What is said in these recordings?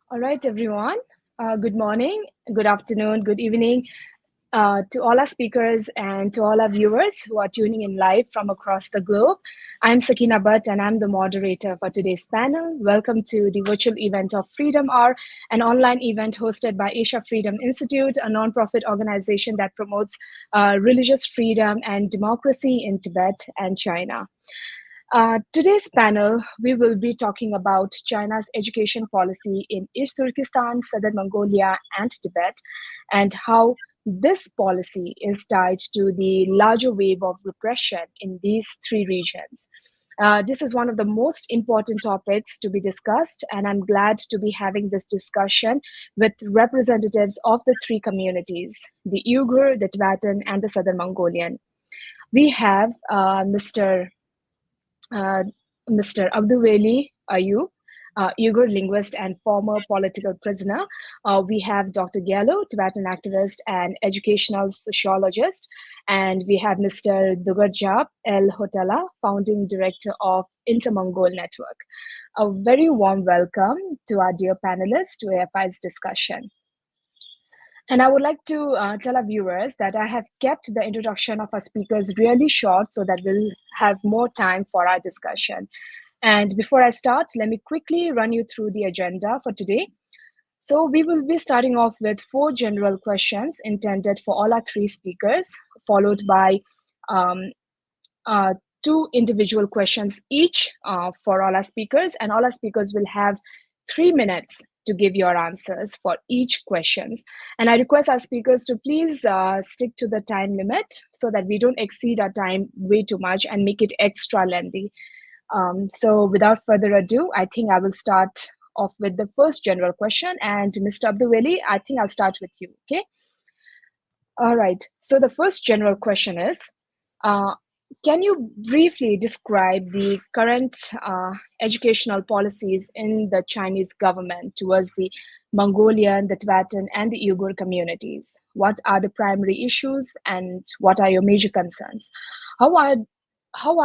All right, everyone. Good morning, good afternoon, good evening to all our speakers and to all our viewers who are tuning in live from across the globe. I'm Sakina Bhatt and I'm the moderator for today's panel. Welcome to the virtual event of Freedom Hour, an online event hosted by Asia Freedom Institute, a nonprofit organization that promotes religious freedom and democracy in Tibet and China. Today's panel, we will be talking about China's education policy in East Turkistan, Southern Mongolia, and Tibet, and how this policy is tied to the larger wave of repression in these three regions. This is one of the most important topics to be discussed, and I'm glad to be having this discussion with representatives of the three communities, the Uyghur, the Tibetan, and the Southern Mongolian. We have uh, Mr. Abdulweli Ayu, Uyghur linguist and former political prisoner. We have Dr. Gallo, Tibetan activist and educational sociologist. And we have Mr. Dugarjab El Hotala, founding director of Inter-Mongol Network. A very warm welcome to our dear panelists to AFI's discussion. And I would like to tell our viewers that I have kept the introduction of our speakers really short so that we'll have more time for our discussion. And before I start, let me quickly run you through the agenda for today. So we will be starting off with 4 general questions intended for all our 3 speakers, followed by um, 2 individual questions each for all our speakers, and all our speakers will have 3 minutes to give your answers for each questions. And I request our speakers to please stick to the time limit so that we don't exceed our time way too much and make it extra lengthy. So without further ado, I think I will start off with the first general question. And Mr. Abdulweli, I think I'll start with you, okay? All right, so the first general question is, can you briefly describe the current educational policies in the Chinese government towards the Mongolian, the Tibetan, and the Uyghur communities? What are the primary issues and what are your major concerns? How are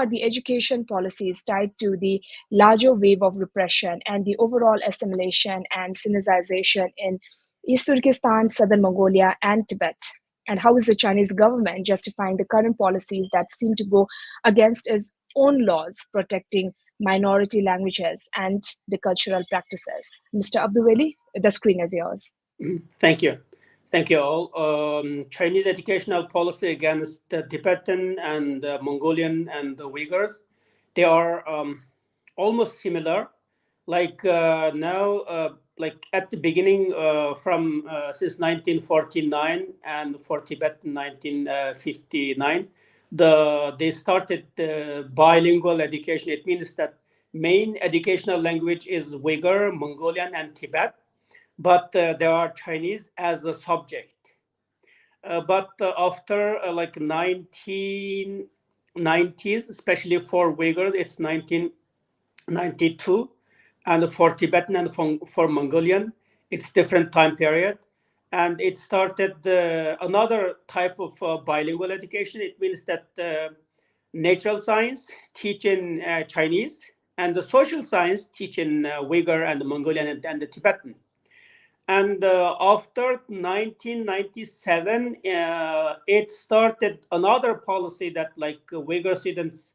the education policies tied to the larger wave of repression and the overall assimilation and Sinicization in East Turkestan, Southern Mongolia, and Tibet? And how is the Chinese government justifying the current policies that seem to go against its own laws protecting minority languages and the cultural practices? Mr. Abdulweli, the screen is yours. Thank you. Thank you all. Chinese educational policy against the Tibetan and Mongolian and the Uyghurs, they are almost similar. Like like at the beginning since 1949 and for Tibet in 1959, they started bilingual education. It means that main educational language is Uyghur, Mongolian, and Tibet, but there are Chinese as a subject. But after like 1990s, especially for Uyghurs, it's 1992, and for Tibetan and for Mongolian, it's different time period. And it started another type of bilingual education. It means that natural science teach in Chinese, and the social science teach in Uyghur and the Mongolian and the Tibetan. And after 1997, it started another policy that like Uyghur students,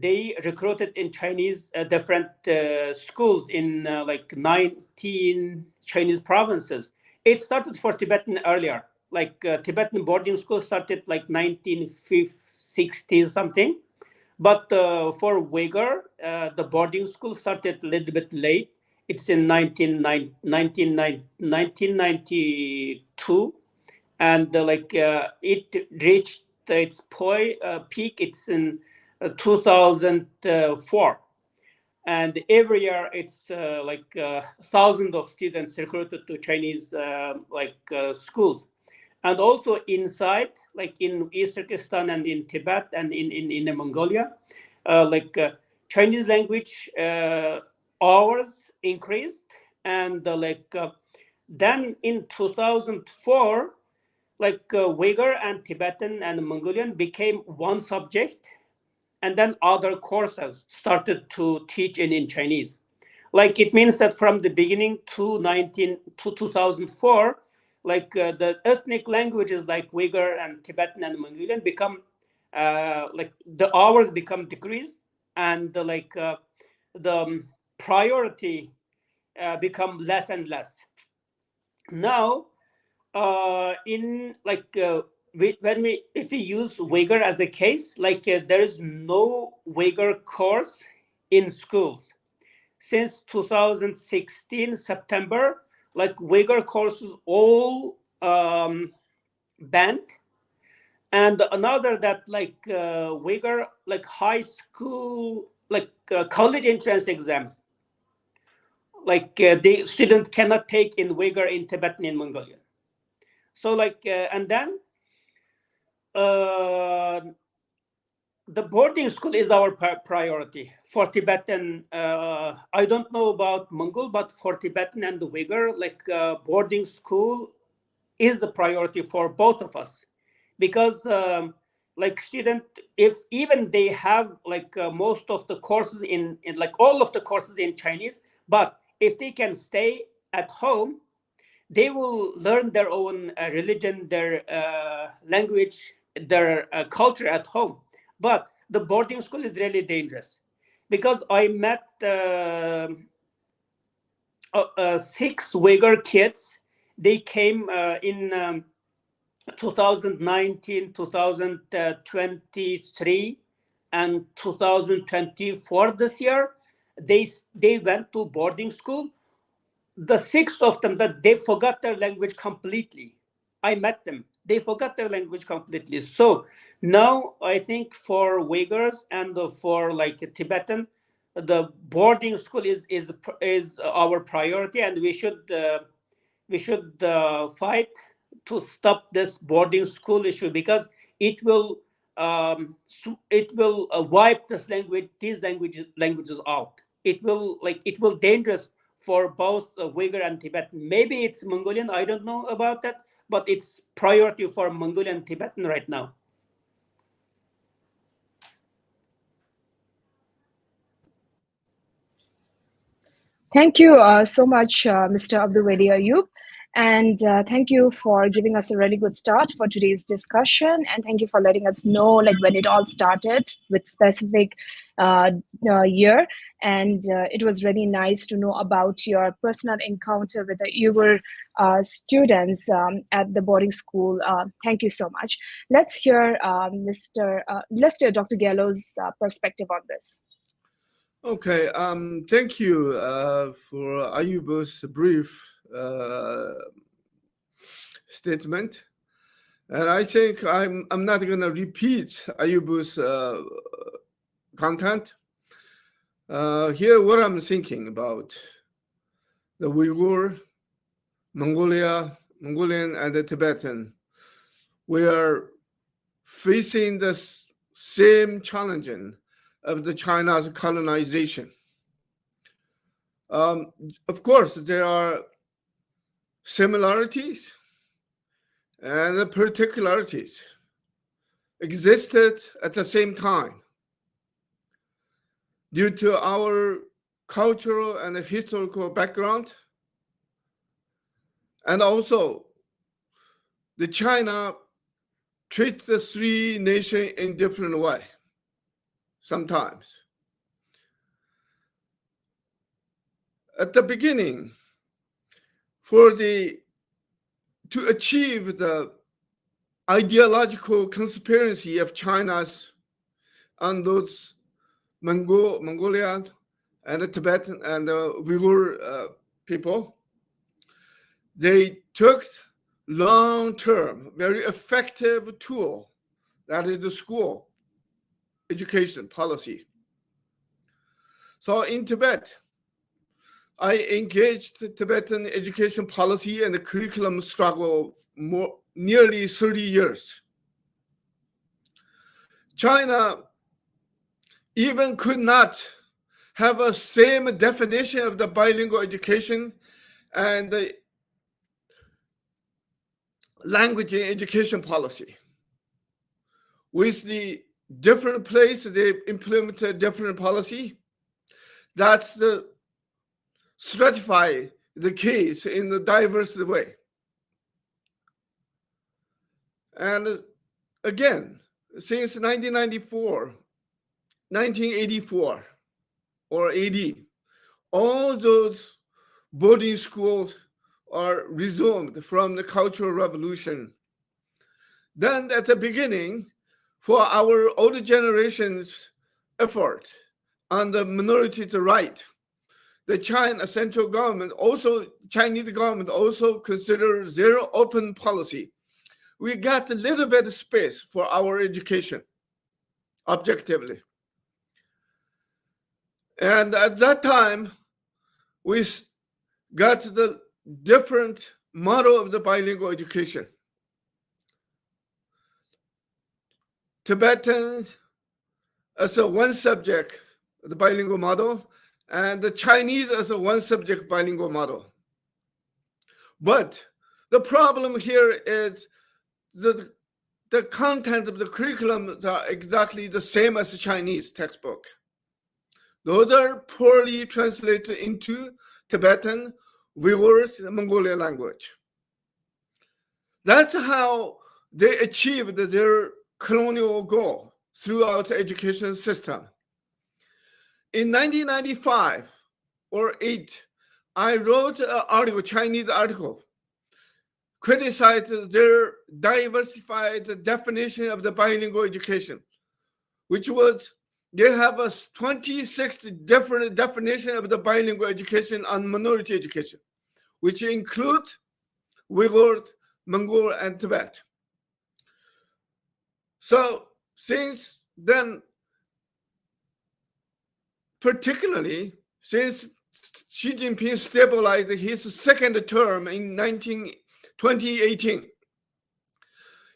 they recruited in Chinese different schools in like 19 Chinese provinces. It started for Tibetan earlier, like Tibetan boarding school started like 1960s something. But for Uyghur, the boarding school started a little bit late. It's in 1992, and it reached its peak. It's in 2004, and every year it's thousands of students recruited to Chinese schools. And also inside, like in East Turkestan and in Tibet and in Mongolia, Chinese language hours increased, and then in 2004, Uyghur and Tibetan and Mongolian became one subject, and then other courses started to teach in Chinese. Like it means that from the beginning to 2004, like the ethnic languages like Uyghur and Tibetan and Mongolian become like the hours become decreased, and the priority become less and less. Now, in like when we if we use Uyghur as a case, like there is no Uyghur course in schools since 2016 September. Like Uyghur courses all banned, and another that like Uyghur like high school like college entrance exam, like the student cannot take in Uyghur, in Tibetan, in Mongolian. So like and then uh, the boarding school is our priority for Tibetan. I don't know about Mongol, but for Tibetan and the Uyghur, like boarding school is the priority for both of us, because like student, if even they have like most of the courses in like all of the courses in Chinese, but if they can stay at home, they will learn their own religion, their language, their culture at home. But the boarding school is really dangerous, because I met 6 Uyghur kids. They came in 2019, 2023, and 2024 this year. They went to boarding school. The 6 of them, that they forgot their language completely. I met them. They forgot their language completely. So now I think for Uyghurs and for like Tibetan, the boarding school is our priority, and we should fight to stop this boarding school issue, because it will wipe these languages out. It will dangerous for both Uyghur and Tibetan. Maybe it's Mongolian, I don't know about that, but it's priority for Mongolian and Tibetan right now. Thank you so much, Mr. Abdulwadi Ayub. And thank you for giving us a really good start for today's discussion. And thank you for letting us know like when it all started with specific year. And it was really nice to know about your personal encounter with the Uyghur students at the boarding school. Thank you so much. Let's hear Dr. Gallo's perspective on this. Okay, thank you for Ayub's brief statement. And I think I'm not going to repeat Ayub's content. Here, what I'm thinking about the Uyghur, Mongolian, and the Tibetan, we are facing the same challenge of the China's colonization. Of course, there are similarities and particularities existed at the same time due to our cultural and historical background, and also the China treats the 3 nations in different way sometimes. At the beginning, to achieve the ideological conspiracy of China's and those Mongolian and the Tibetan and the Uyghur people, they took long-term, very effective tool, that is the school education policy. So in Tibet, I engaged the Tibetan education policy and the curriculum struggle nearly 30 years. China even could not have a same definition of the bilingual education and the language and education policy. With the different place, they implemented different policy. That's the stratify the case in a diverse way. And again, since 1994, 1984, or AD, all those boarding schools are resumed from the Cultural Revolution. Then at the beginning, for our older generation's effort on the minorities' right, the China central government Chinese government also consider their open policy. We got a little bit of space for our education, objectively. And at that time, we got the different model of the bilingual education. Tibetan as a one subject, the bilingual model, and the Chinese as a one subject bilingual model. But the problem here is the content of the curriculum are exactly the same as the Chinese textbook. Those are poorly translated into Tibetan, Uyghur, and Mongolian language. That's how they achieved their colonial goal throughout the education system. In 1995 or 8, I wrote an article, Chinese article, criticized their diversified definition of the bilingual education, which was they have a 26 different definition of the bilingual education on minority education, which include Uyghur, Mongol, and Tibet. So since then, particularly since Xi Jinping stabilized his second term in 2018,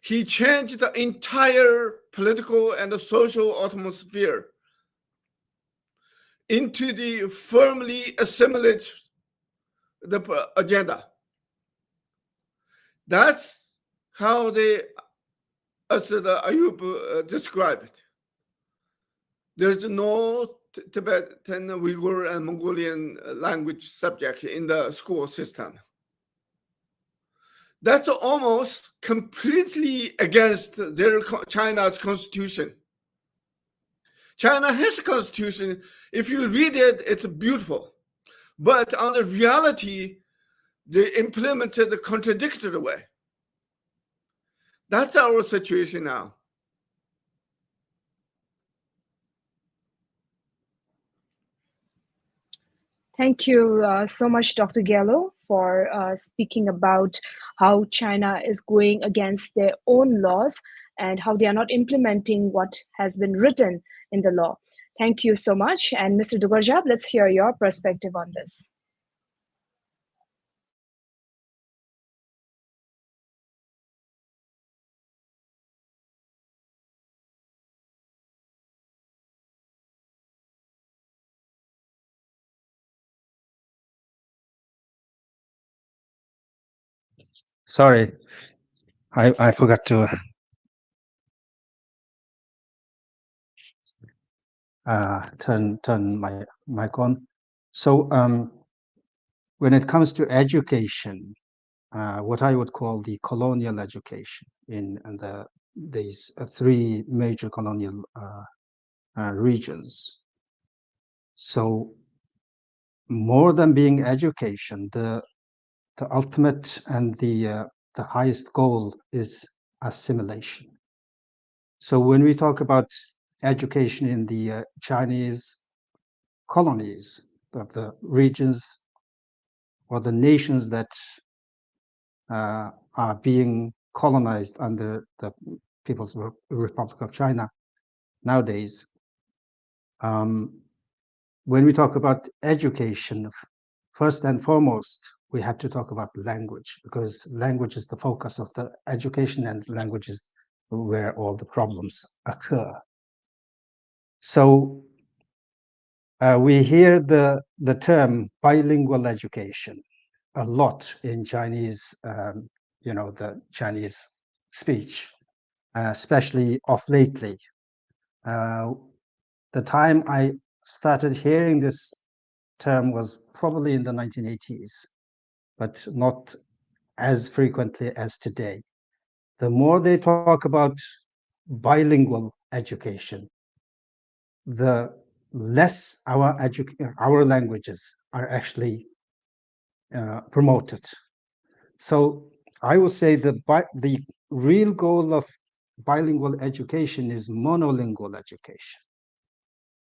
he changed the entire political and social atmosphere into the firmly assimilate the agenda. That's how they, as the Ayub described it. There's no Tibetan, Uyghur, and Mongolian language subject in the school system. That's almost completely against China's constitution. China has a constitution. If you read it, it's beautiful. But on the reality, they implemented the contradictory way. That's our situation now. Thank you so much, Dr. Gallo, for speaking about how China is going against their own laws and how they are not implementing what has been written in the law. Thank you so much. And Mr. Dugurjab, let's hear your perspective on this. Sorry, I forgot to turn my mic on. So when it comes to education, what I would call the colonial education in these three major colonial regions. So more than being education, the ultimate and the highest goal is assimilation. So when we talk about education in the Chinese colonies, the regions or the nations that are being colonized under the People's Republic of China nowadays, when we talk about education, first and foremost, we have to talk about language, because language is the focus of the education, and language is where all the problems occur. So we hear the term bilingual education a lot in Chinese, the Chinese speech, especially of lately. The time I started hearing this term was probably in the 1980s, but not as frequently as today. The more they talk about bilingual education, the less our languages are actually promoted. So I would say the real goal of bilingual education is monolingual education.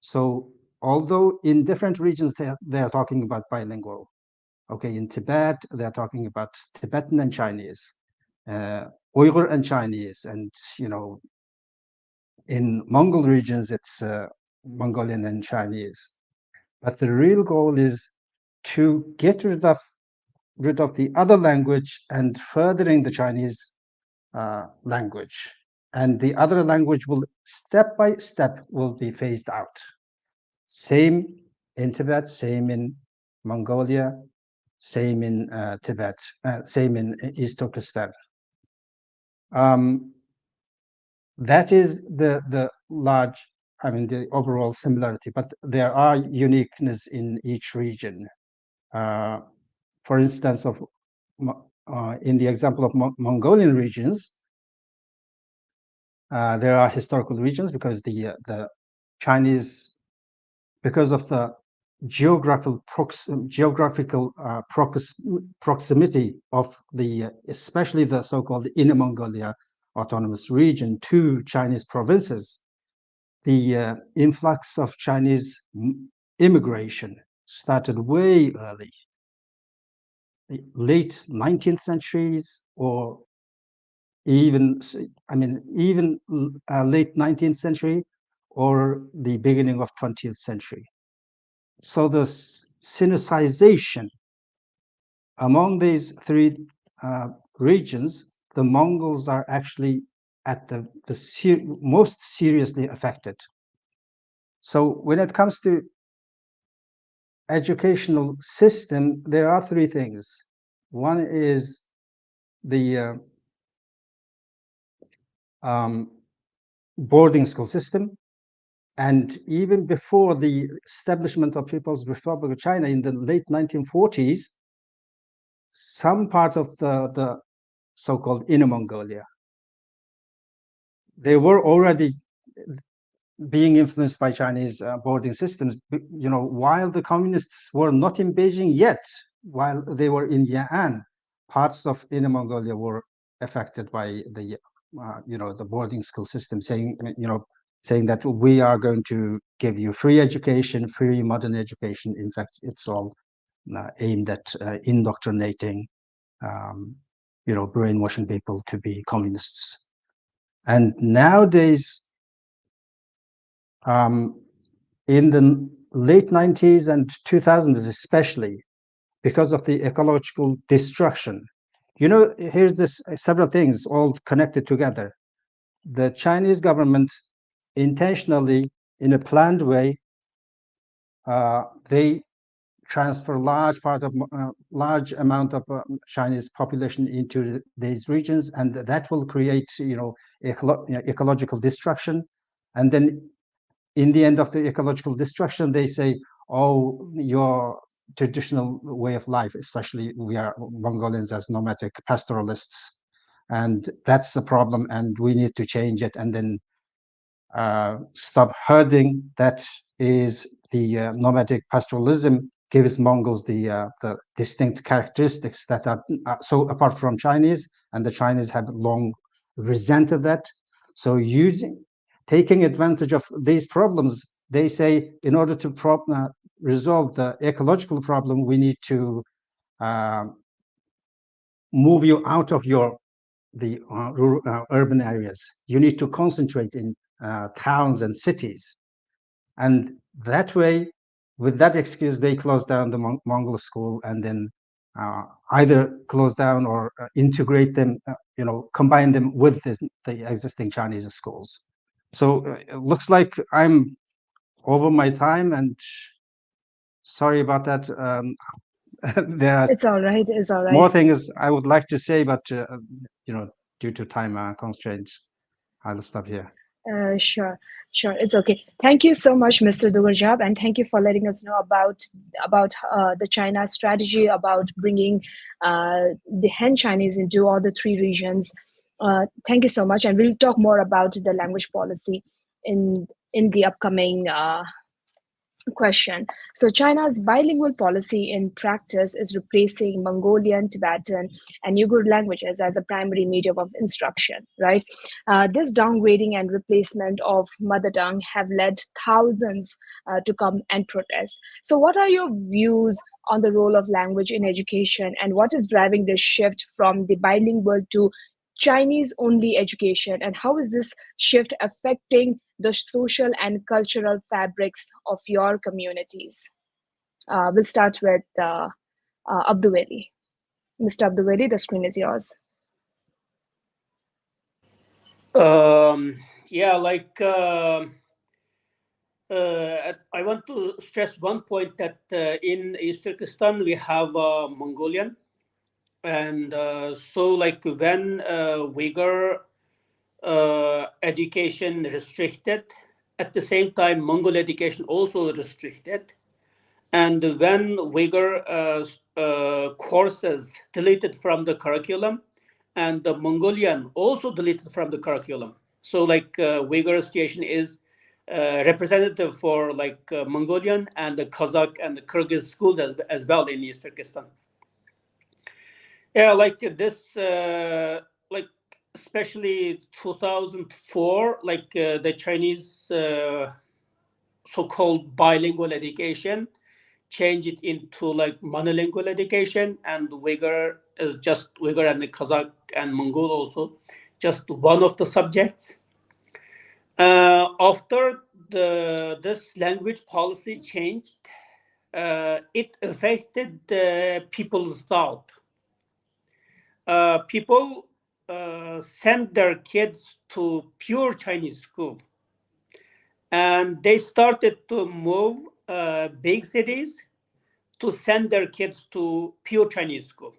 So although in different regions they are talking about bilingual, okay, in Tibet they're talking about Tibetan and Chinese, Uyghur and Chinese, and in Mongol regions it's Mongolian and Chinese. But the real goal is to get rid of the other language and furthering the Chinese language, and the other language will step by step will be phased out. Same in Tibet, same in Mongolia, same in Tibet, same in East Turkistan. That is the large, the overall similarity, but there are uniqueness in each region. For instance, in the example of Mongolian regions, there are historical regions because the Chinese, because of the geographical proximity of especially the so-called Inner Mongolia autonomous region to Chinese provinces, the influx of Chinese immigration started way early, late 19th centuries, or even late 19th century or the beginning of 20th century. So the Sinicization among these three regions, the Mongols are actually at the most seriously affected. So when it comes to educational system, there are three things. One is the boarding school system. And even before the establishment of People's Republic of China in the late 1940s, some part of the so-called Inner Mongolia, they were already being influenced by Chinese boarding systems, while the communists were not in Beijing yet, while they were in Yan'an, parts of Inner Mongolia were affected by the boarding school system, saying that we are going to give you free education, free modern education. In fact, it's all aimed at indoctrinating, brainwashing people to be communists. And nowadays, in the late 90s and 2000s especially, because of the ecological destruction, here's several things all connected together. The Chinese government intentionally, in a planned way, they transfer large amount of Chinese population into these regions, and that will create ecological destruction. And then in the end of the ecological destruction, they say, oh, your traditional way of life, especially we are Mongolians as nomadic pastoralists, and that's the problem, and we need to change it, and then stop herding. That is the nomadic pastoralism gives Mongols the distinct characteristics that are so apart from Chinese, and the Chinese have long resented that. So taking advantage of these problems, they say, in order to resolve the ecological problem, we need to move you out of the urban areas. You need to concentrate in towns and cities. And that way, with that excuse, they close down the Mongol school, and then either close down or integrate them, combine them with the existing Chinese schools. So it looks like I'm over my time, and sorry about that. There are It's all right. It's all right. more things I would like to say, but due to time constraints, I'll stop here. Sure, sure, it's okay. Thank you so much, Mr. Dugarjab, and thank you for letting us know about the China strategy about bringing the Han Chinese into all the three regions. Thank you so much, and we'll talk more about the language policy in the upcoming question. So China's bilingual policy in practice is replacing Mongolian, Tibetan, and Uyghur languages as a primary medium of instruction, right? This downgrading and replacement of mother tongue have led thousands to come and protest. So what are your views on the role of language in education, and what is driving this shift from the bilingual to Chinese-only education, and how is this shift affecting the social and cultural fabrics of your communities? We'll start with Abduveli. Mr. Abduveli, the screen is yours. Yeah, like I want to stress one point that in East Turkistan we have Mongolian, and so like when Uyghur education restricted, at the same time Mongol education also restricted, and when Uyghur courses deleted from the curriculum, and the Mongolian also deleted from the curriculum. So like Uyghur situation is representative for like Mongolian and the Kazakh and the Kyrgyz schools as well in East Turkestan. Yeah, like this, like especially 2004, like the Chinese so-called bilingual education change it into like monolingual education, and Uyghur is just Uyghur and the Kazakh and Mongol also just one of the subjects. After this language policy changed, it affected people's thought. People sent their kids to pure Chinese school, and they started to move big cities to send their kids to pure Chinese school.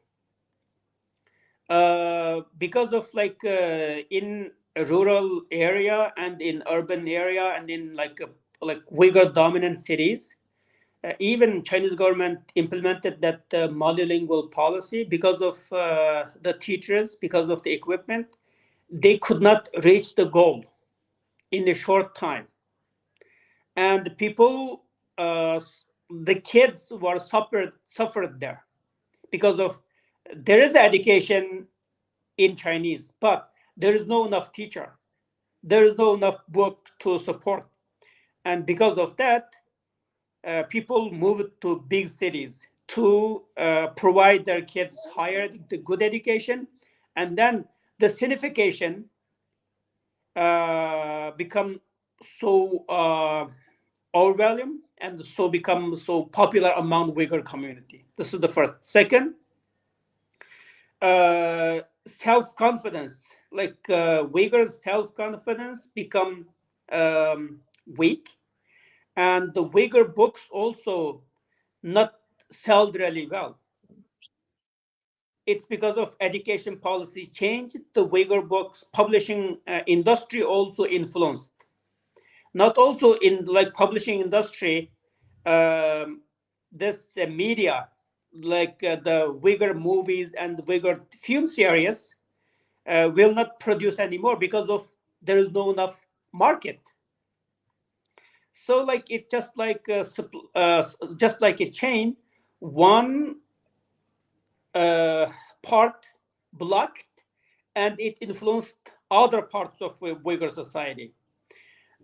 Because of like in a rural area and in urban area and in like Uyghur dominant cities, even Chinese government implemented that multilingual policy because of the teachers, because of the equipment. They could not reach the goal in a short time, and people, the kids were suffered there because of there is education in Chinese, but there is no enough teacher, there is no enough book to support, and because of that, people moved to big cities to provide their kids higher, the good education, and then the signification become so overwhelming and so become so popular among Uyghur community. This is the first. Second, self-confidence, like Uyghurs' self-confidence become weak, and the Uyghur books also not sold really well. It's because of education policy change. The Uyghur books publishing industry also influenced. Not also in like publishing industry, this media, like the Uyghur movies and the Uyghur film series will not produce anymore because of there is no enough market. So like it just like a chain, one part blocked, and it influenced other parts of Uyghur society.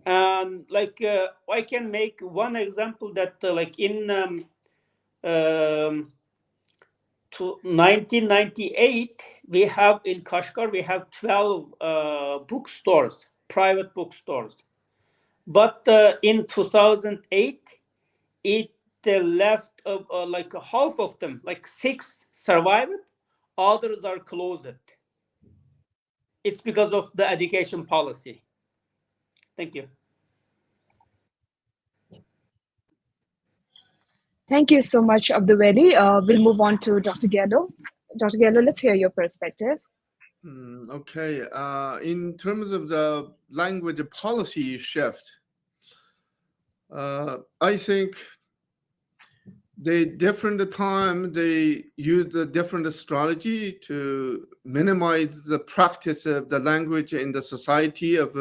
And like I can make one example that like in 1998, we have in Kashgar, we have 12 bookstores, private bookstores. But in 2008, it left like half of them, like 6 survived, others are closed. It's because of the education policy. Thank you. Thank you so much, Abduveli. We'll move on to Dr. Gallo. Dr. Gallo, let's hear your perspective. Okay. In terms of the language policy shift, I think different time they use a different strategy to minimize the practice of the language in the society of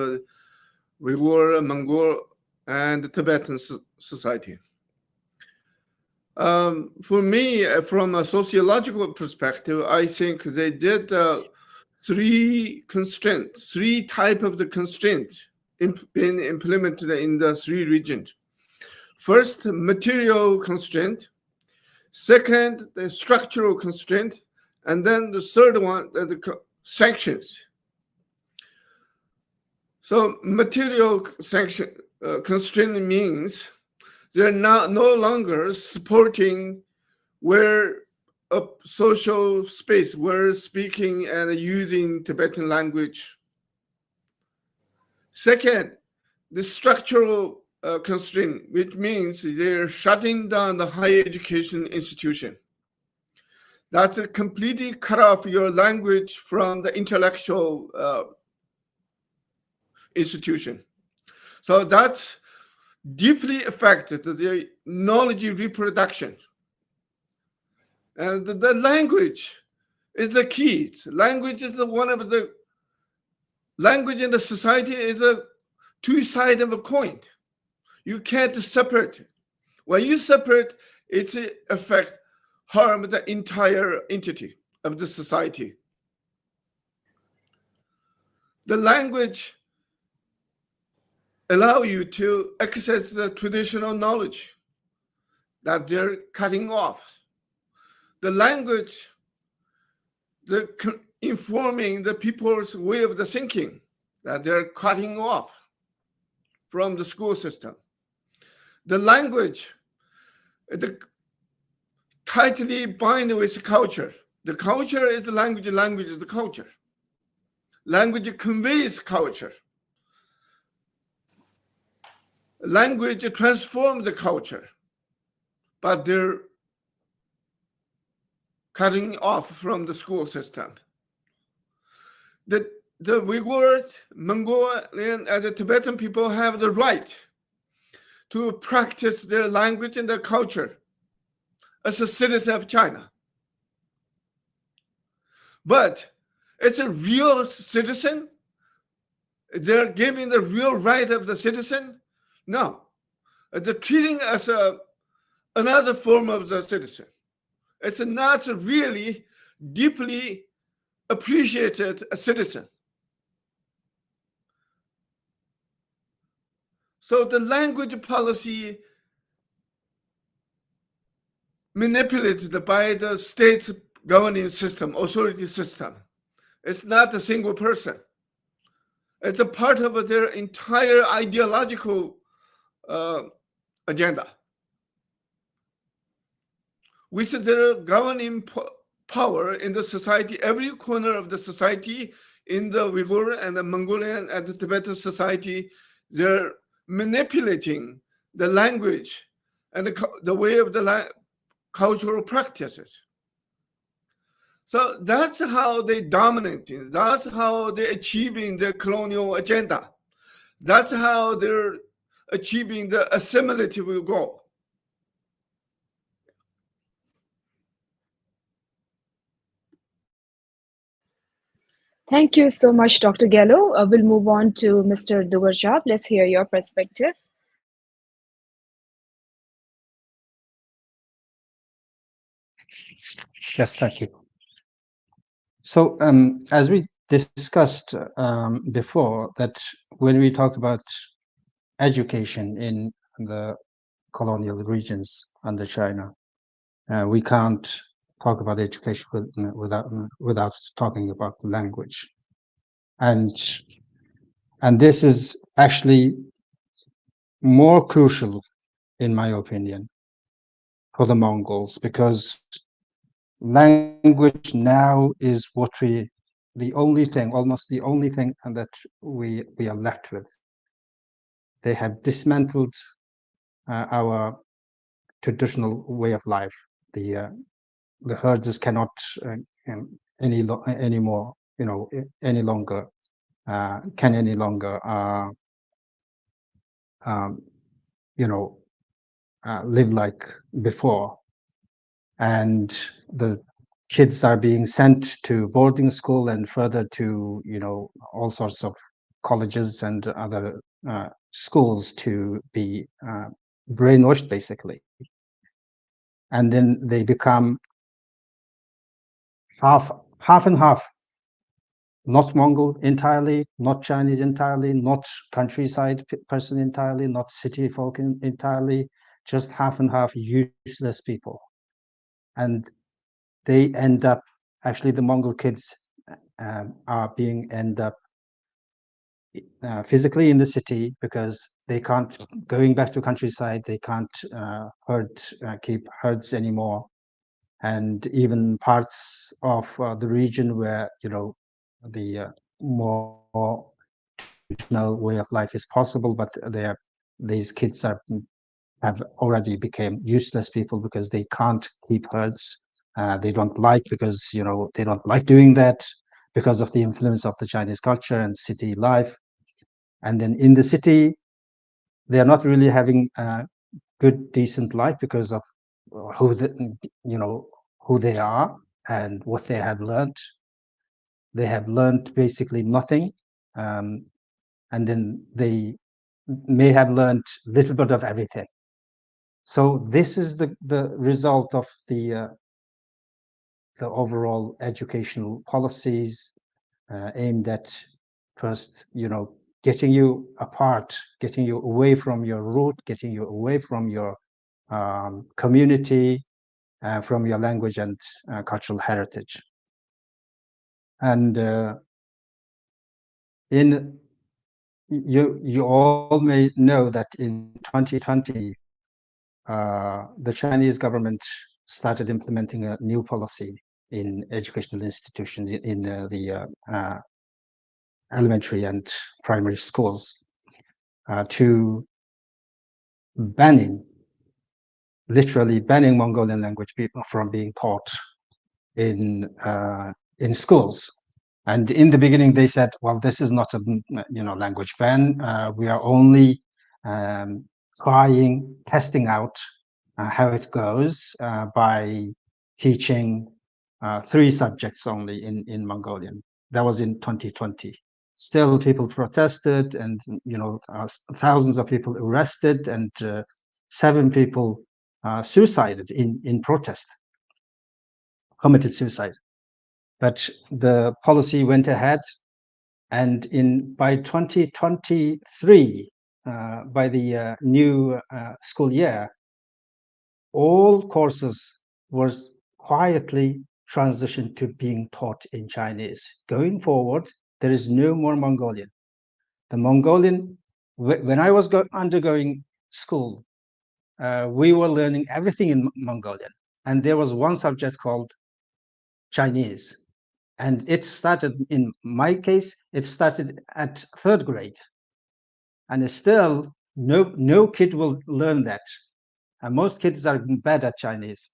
Uyghur, Mongol, and Tibetan society. For me, from a sociological perspective, I think they did three type of the constraints being implemented in the three regions. First, material constraint. Second, the structural constraint. And then the third one, the sanctions. So material constraint means they're no longer supporting where a social space where speaking and using Tibetan language. Second, the structural constraint, which means they're shutting down the higher education institution. That's a completely cut off your language from the intellectual institution. So that's deeply affected the knowledge reproduction. And the language is the key. Language is one of the language in the society is a two sides of a coin. You can't separate it. When you separate, it affects harm the entire entity of the society. The language allow you to access the traditional knowledge that they're cutting off. The language, informing the people's way of the thinking that they're cutting off from the school system. The language, tightly bind with culture. The culture is the language, the language is the culture. Language conveys culture. Language transforms the culture, but they're cutting off from the school system. The Uyghur, Mongolian, and the Tibetan people have the right to practice their language and their culture as a citizen of China. But it's a real citizen. They're giving the real right of the citizen. No, they're treating as another form of the citizen. It's not really deeply appreciated a citizen. So the language policy manipulated by the state governing system, authority system. It's not a single person. It's a part of their entire ideological agenda, which is their governing power in the society, every corner of the society, in the Uyghur and the Mongolian and the Tibetan society. They're manipulating the language and the way of the cultural practices. So that's how they dominating. That's how they're achieving their colonial agenda. That's how they're achieving the assimilative goal. Thank you so much, Dr. Gallo. We'll move on to Mr. Dugarjab. Let's hear your perspective. Yes, thank you. So as we discussed before, that when we talk about education in the colonial regions under China, we can't talk about education without talking about the language. And this is actually more crucial, in my opinion, for the Mongols, because language now is almost the only thing that we are left with. They have dismantled our traditional way of life. The herders cannot anymore any longer can any longer live like before, and the kids are being sent to boarding school and further to all sorts of colleges and other schools to be brainwashed, basically, and then they become half and half, not Mongol entirely, not Chinese entirely, not countryside person entirely, not city folk entirely, just half and half useless people. And they end up, actually the Mongol kids end up physically in the city because they can't, going back to countryside, they can't keep herds anymore. And even parts of the region where the more traditional way of life is possible, but these kids have already become useless people because they can't keep herds. They don't like, because they don't like doing that because of the influence of the Chinese culture and city life. And then in the city, they are not really having a good, decent life because of who they are and what they have learned. They have learned basically nothing, and then they may have learned a little bit of everything. So this is the result of the overall educational policies aimed at first, getting you apart, getting you away from your root, getting you away from your community, from your language and cultural heritage. And you all may know that in 2020, the Chinese government started implementing a new policy in educational institutions in the elementary and primary schools to literally banning Mongolian language people from being taught in schools. And in the beginning, they said, well, this is not a language ban. We are only testing out how it goes by teaching 3 subjects only in Mongolian. That was in 2020. Still, people protested, and thousands of people arrested, and 7 people suicided in protest, committed suicide. But the policy went ahead, and by 2023, by the new school year, all courses was quietly transitioned to being taught in Chinese. Going forward, there is no more Mongolian. The Mongolian, when I was undergoing school, we were learning everything in Mongolian, and there was one subject called Chinese. And it started, in my case, it started at 3rd grade. And still, no kid will learn that. And most kids are bad at Chinese.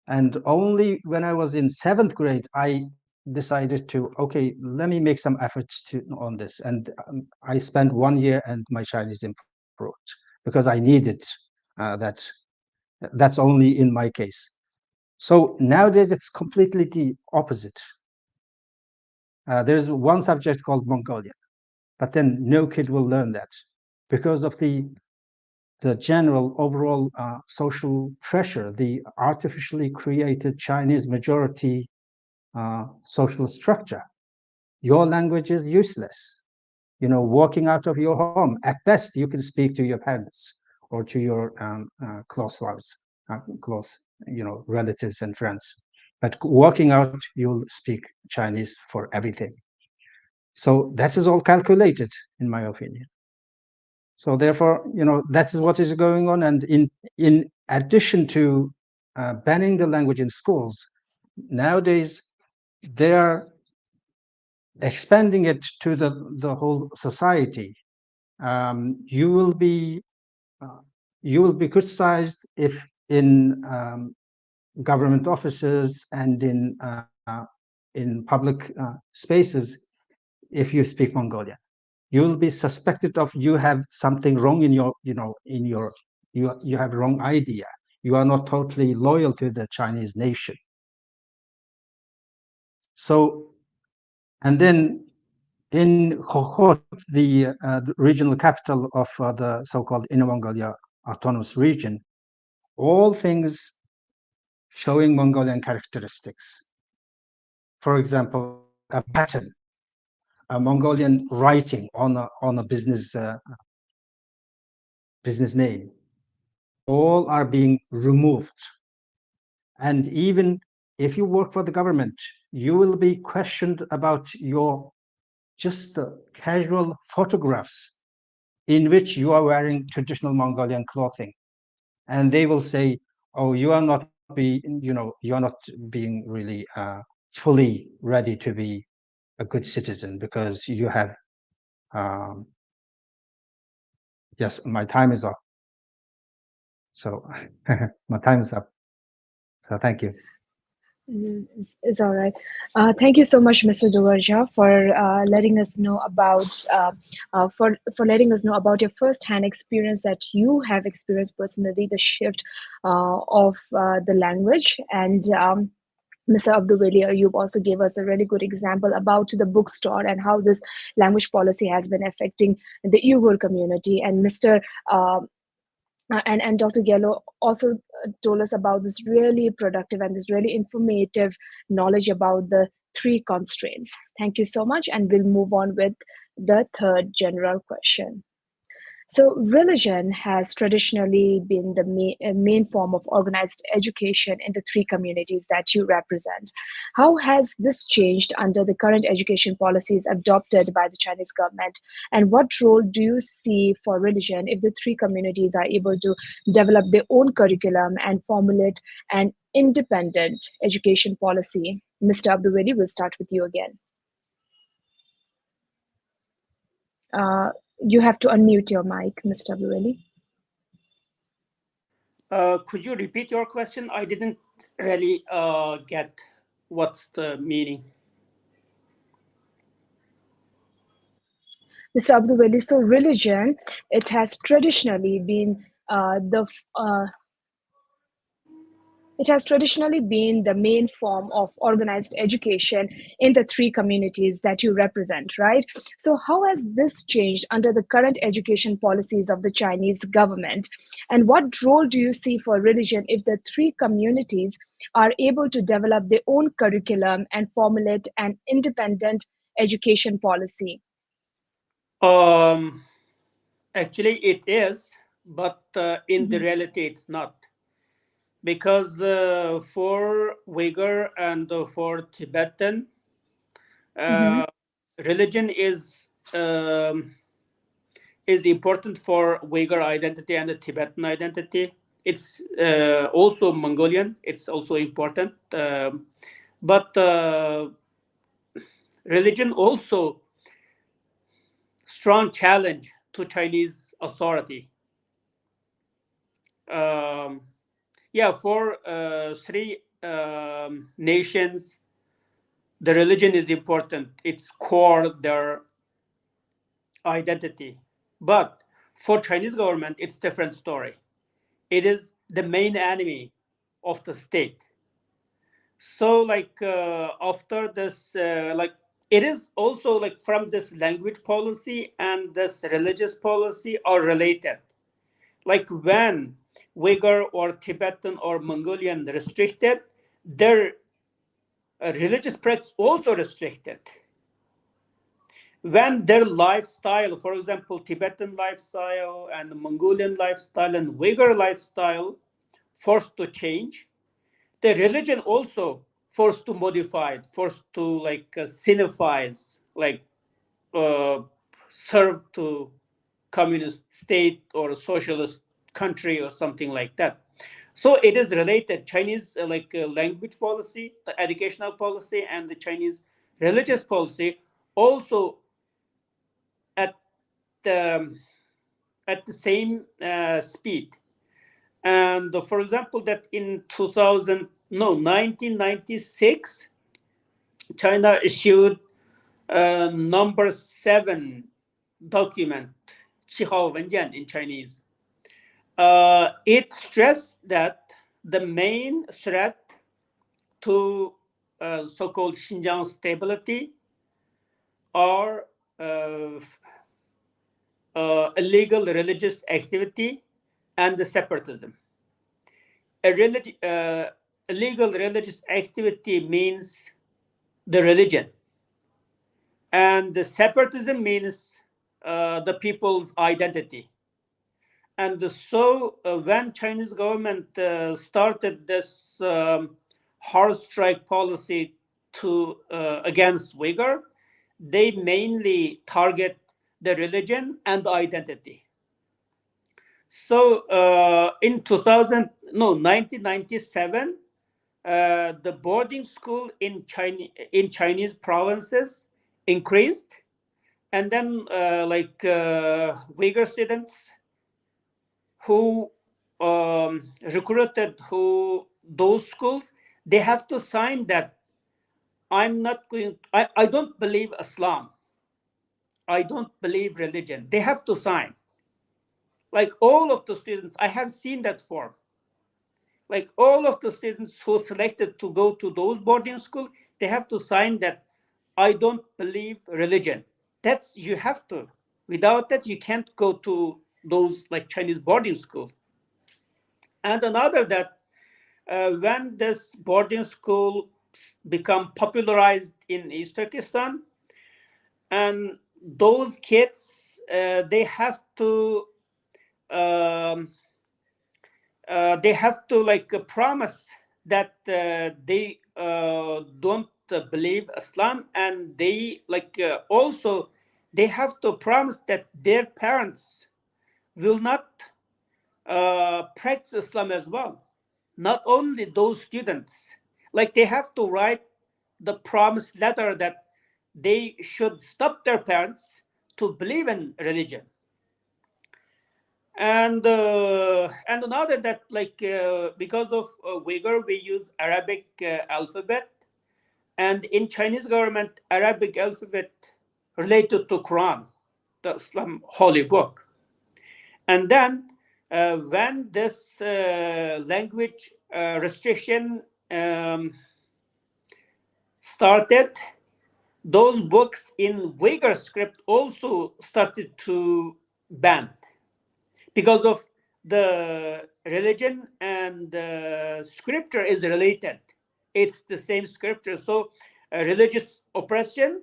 And only when I was in 7th grade, I decided to, okay, let me make some efforts on this. And I spent 1 year and my Chinese improved because I needed that. That's only in my case. So nowadays, it's completely the opposite. There's one subject called Mongolian, but then no kid will learn that because of the general overall social pressure, the artificially created Chinese majority social structure. Your language is useless. Walking out of your home, at best, you can speak to your parents or to your close ones, close, relatives and friends. But walking out, you'll speak Chinese for everything. So that is all calculated, in my opinion. So therefore, that is what is going on. And in addition to banning the language in schools, nowadays they are expanding it to the whole society. You will be criticized if in government offices and in in public spaces if you speak Mongolian. You will be suspected of you have something wrong in your, you have wrong idea. You are not totally loyal to the Chinese nation. So, and then in Khokhot, the regional capital of the so-called Inner Mongolia Autonomous Region, all things showing Mongolian characteristics. For example, a pattern, a Mongolian writing on a business name, all are being removed. And even if you work for the government, you will be questioned about your just casual photographs in which you are wearing traditional Mongolian clothing. And they will say, oh, you are not being really fully ready to be a good citizen because you have, yes, my time is up. So my time is up. So thank you. It's all right. Thank you so much, Mr. Dovarja, for letting us know about for letting us know about your first-hand experience that you have experienced personally, the shift of the language. And Mr. Abdulwali Ayub also gave us a really good example about the bookstore and how this language policy has been affecting the Uyghur community. And Mr. And Dr. Gello also told us about this really productive and this really informative knowledge about the 3 constraints. Thank you so much, and we'll move on with the third general question. So religion has traditionally been the main form of organized education in the 3 communities that you represent. How has this changed under the current education policies adopted by the Chinese government? And what role do you see for religion if the 3 communities are able to develop their own curriculum and formulate an independent education policy? Mr. Abdulwali, we'll start with you again. You have to unmute your mic, Mr. Abdulwali. Could you repeat your question? I didn't really get what's the meaning. Mr. Abdulwali, so religion, it has traditionally been the main form of organized education in the 3 communities that you represent, right? So how has this changed under the current education policies of the Chinese government? And what role do you see for religion if the 3 communities are able to develop their own curriculum and formulate an independent education policy? Actually, it is, but in the reality, it's not. Because for Uyghur and for Tibetan, religion is important for Uyghur identity and the Tibetan identity. It's also Mongolian. It's also important, but religion also strong challenge to Chinese authority. Yeah, for 3 nations, the religion is important. It's core their identity. But for Chinese government, it's different story. It is the main enemy of the state. So like after this, like it is also like from this language policy and this religious policy are related. Like when Uyghur or Tibetan or Mongolian restricted, their religious practice also restricted. When their lifestyle, for example, Tibetan lifestyle and Mongolian lifestyle and Uyghur lifestyle forced to change, the religion also forced to modify, forced to like sinifies, like serve to communist state or socialist country or something like that. So it is related. Chinese language policy, the educational policy, and the Chinese religious policy also at the same speed. And for example, that in 1996, China issued number 7 document, 7号文件 in Chinese. It stressed that the main threat to so-called Xinjiang stability are illegal religious activity and the separatism. Illegal religious activity means the religion, and the separatism means the people's identity. And so when Chinese government started this hard strike policy against Uyghur, they mainly target the religion and the identity. So in 1997, the boarding school in Chinese provinces increased, and then Uyghur students who recruited those schools, they have to sign that I don't believe Islam, I don't believe religion. They have to sign. Like all of the students, I have seen that form. Like all of the students who selected to go to those boarding schools, they have to sign that I don't believe religion. That's, you have to. Without that, you can't go to those like Chinese boarding school. And another that when this boarding school become popularized in East Turkistan, and those kids, they have to promise that they don't believe Islam, and they also they have to promise that their parents will not practice Islam as well. Not only those students, like they have to write the promise letter that they should stop their parents to believe in religion. And another that because of Uyghur, we use Arabic alphabet, and in Chinese government, Arabic alphabet related to Quran, the Islam holy book. And then when this language restriction started, those books in Uyghur script also started to ban, because of the religion and scripture is related. It's the same scripture. So religious oppression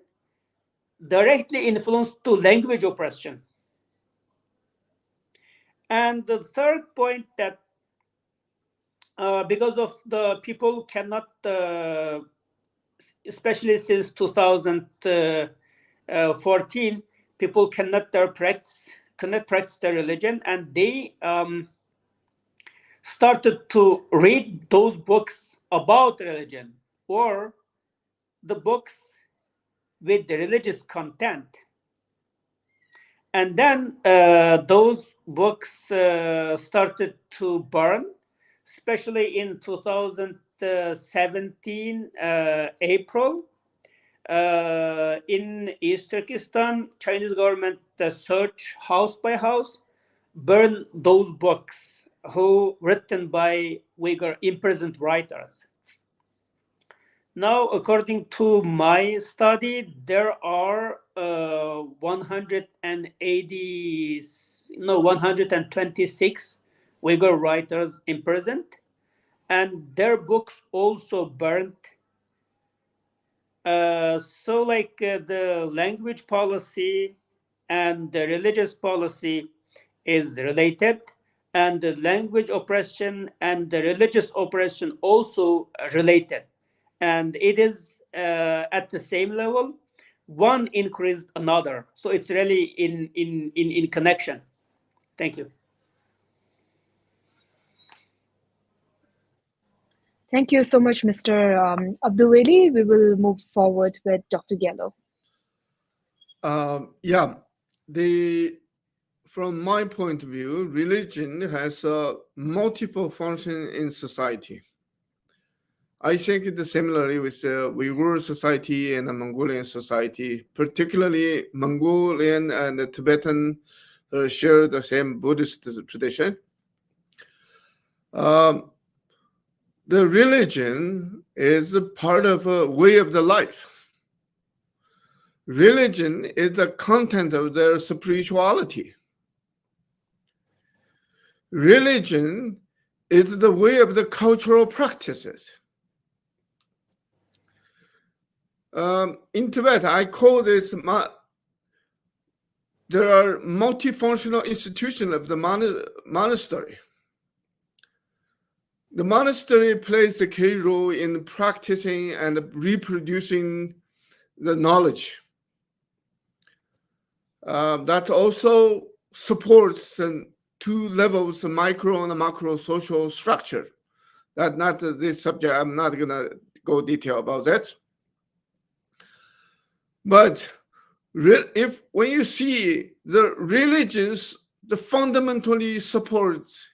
directly influenced to language oppression. And the third point, that because of the people cannot, especially since 2014, people cannot practice their religion, and they started to read those books about religion or the books with the religious content. And then those books started to burn, especially in 2017 April. In East Turkestan, Chinese government search house by house, burn those books written by Uyghur imprisoned writers. Now, according to my study, there are 126 Uyghur writers imprisoned, and their books also burned. So the language policy and the religious policy is related, and the language oppression and the religious oppression also related, and it is at the same level. One increased another, so it's really in connection. Thank you. Thank you so much, Mr. Abdulweli. We will move forward with Dr. Gello. From my point of view, religion has a multiple function in society. I think it's similarly with the Uyghur society and the Mongolian society, particularly Mongolian and the Tibetan share the same Buddhist tradition. The religion is a part of a way of the life. Religion is the content of their spirituality. Religion is the way of the cultural practices. In Tibet, I call this, there are multifunctional institutions of the monastery. The monastery plays a key role in practicing and reproducing the knowledge. That also supports two levels of micro and macro social structure. That's not this subject. I'm not going to go detail about that. But when you see the religions, the fundamentally supports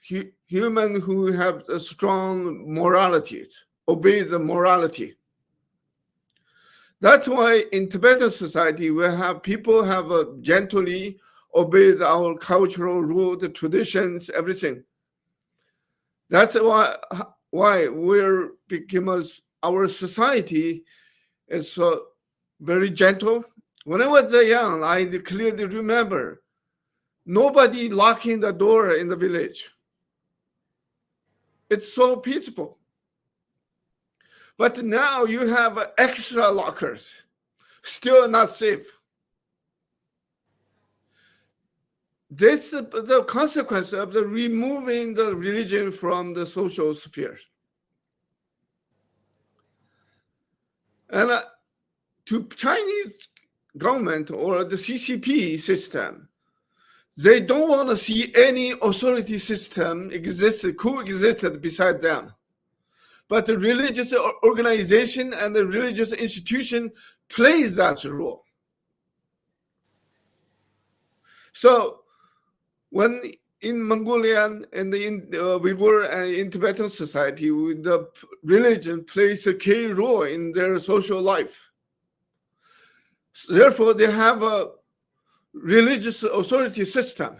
human who have a strong morality, obey the morality. That's why in Tibetan society, we have people have gently obeyed our cultural rule, the traditions, everything. That's why because our society is very gentle. When I was young, I clearly remember nobody locking the door in the village. It's so peaceful. But now you have extra lockers, still not safe. That's the consequence of the removing the religion from the social sphere. And to Chinese government or the CCP system, they don't want to see any authority system coexisted beside them. But the religious organization and the religious institution plays that role. So when in Mongolian and in Uyghur and in Tibetan society, the religion plays a key role in their social life. Therefore, they have a religious authority system.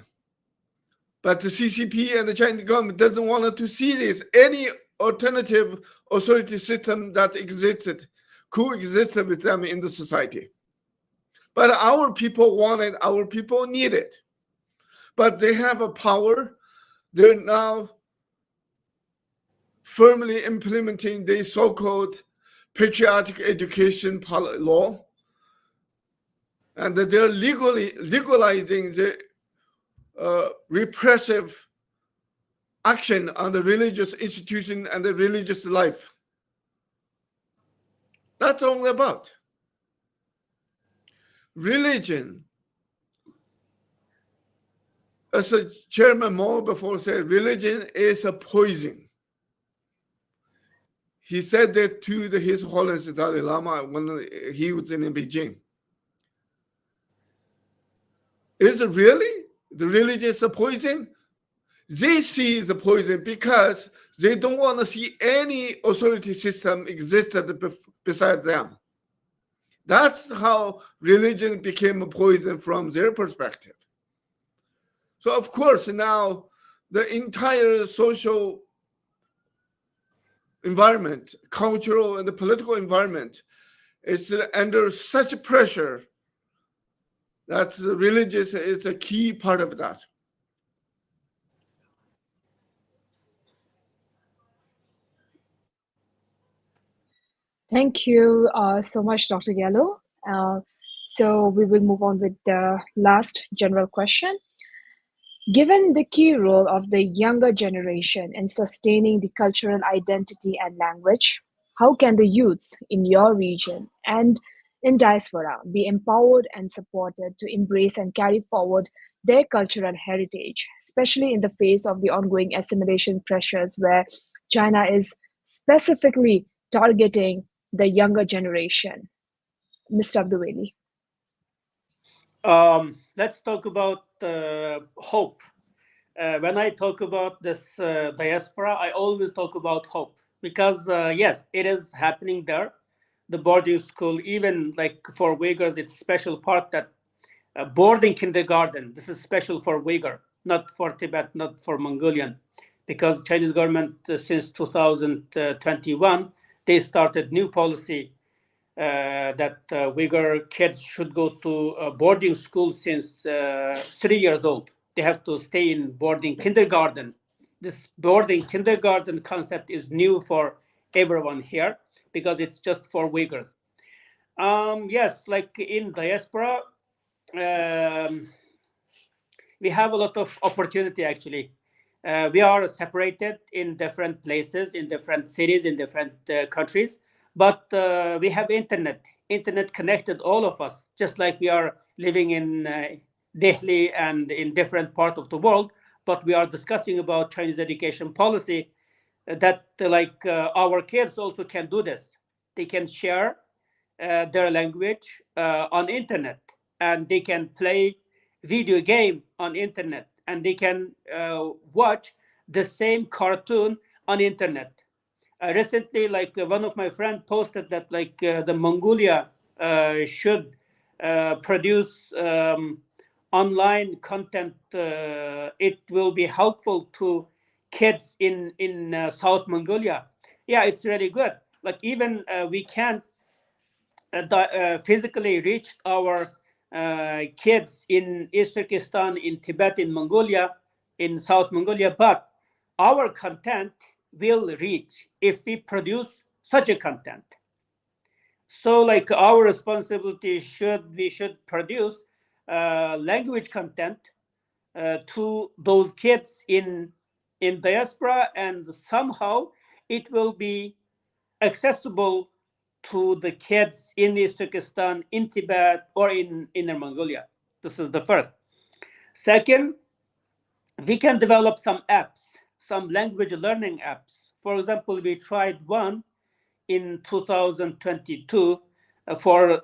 But the CCP and the Chinese government doesn't want to see this. Any alternative authority system that coexisted with them in the society. But our people want it, our people need it. But they have a power. They're now firmly implementing the so-called patriotic education law. And they're legalizing the repressive action on the religious institution and the religious life. That's all about. Religion, as Chairman Mao before said, religion is a poison. He said that to His Holiness Dalai Lama when he was in Beijing. Is it really the religion is a poison? They see the poison because they don't want to see any authority system existed beside them. That's how religion became a poison from their perspective. So of course now the entire social environment, cultural and the political environment is under such pressure that religious is a key part of that. Thank you so much, Dr. Gallo. So we will move on with the last general question. Given the key role of the younger generation in sustaining the cultural identity and language, how can the youths in your region and in diaspora be empowered and supported to embrace and carry forward their cultural heritage, especially in the face of the ongoing assimilation pressures where China is specifically targeting the younger generation? Mr. Abdulweli. Let's talk about hope. When I talk about this diaspora, I always talk about hope. because yes, it is happening there. The boarding school, even like for Uyghurs, it's special part that boarding kindergarten. This is special for Uyghur, not for Tibet, not for Mongolian, because Chinese government since 2021 they started new policy that Uyghur kids should go to boarding school since 3 years old. They have to stay in boarding kindergarten. This boarding kindergarten concept is new for everyone here because it's just for Uyghurs. Yes, like in diaspora, um, we have a lot of opportunity actually. We are separated in different places, in different cities, in different countries, but we have internet. Internet connected all of us, just like we are living in Delhi and in different part of the world. But we are discussing about Chinese education policy. That like our kids also can do this. They can share their language on internet, and they can play video game on internet, and they can watch the same cartoon on internet. Recently, like one of my friends posted that like the Mongolia should produce online content. It will be helpful to kids in South Mongolia. Yeah, it's really good. Like even we can't physically reached our kids in East Turkistan, in Tibet, in Mongolia, in South Mongolia, but our content will reach if we produce such a content. So, like our responsibility we should produce language content to those kids in diaspora, and somehow it will be accessible to the kids in East Turkestan, in Tibet, or in Inner Mongolia. This is the first. Second, we can develop some apps, some language learning apps. For example, we tried one in 2022 for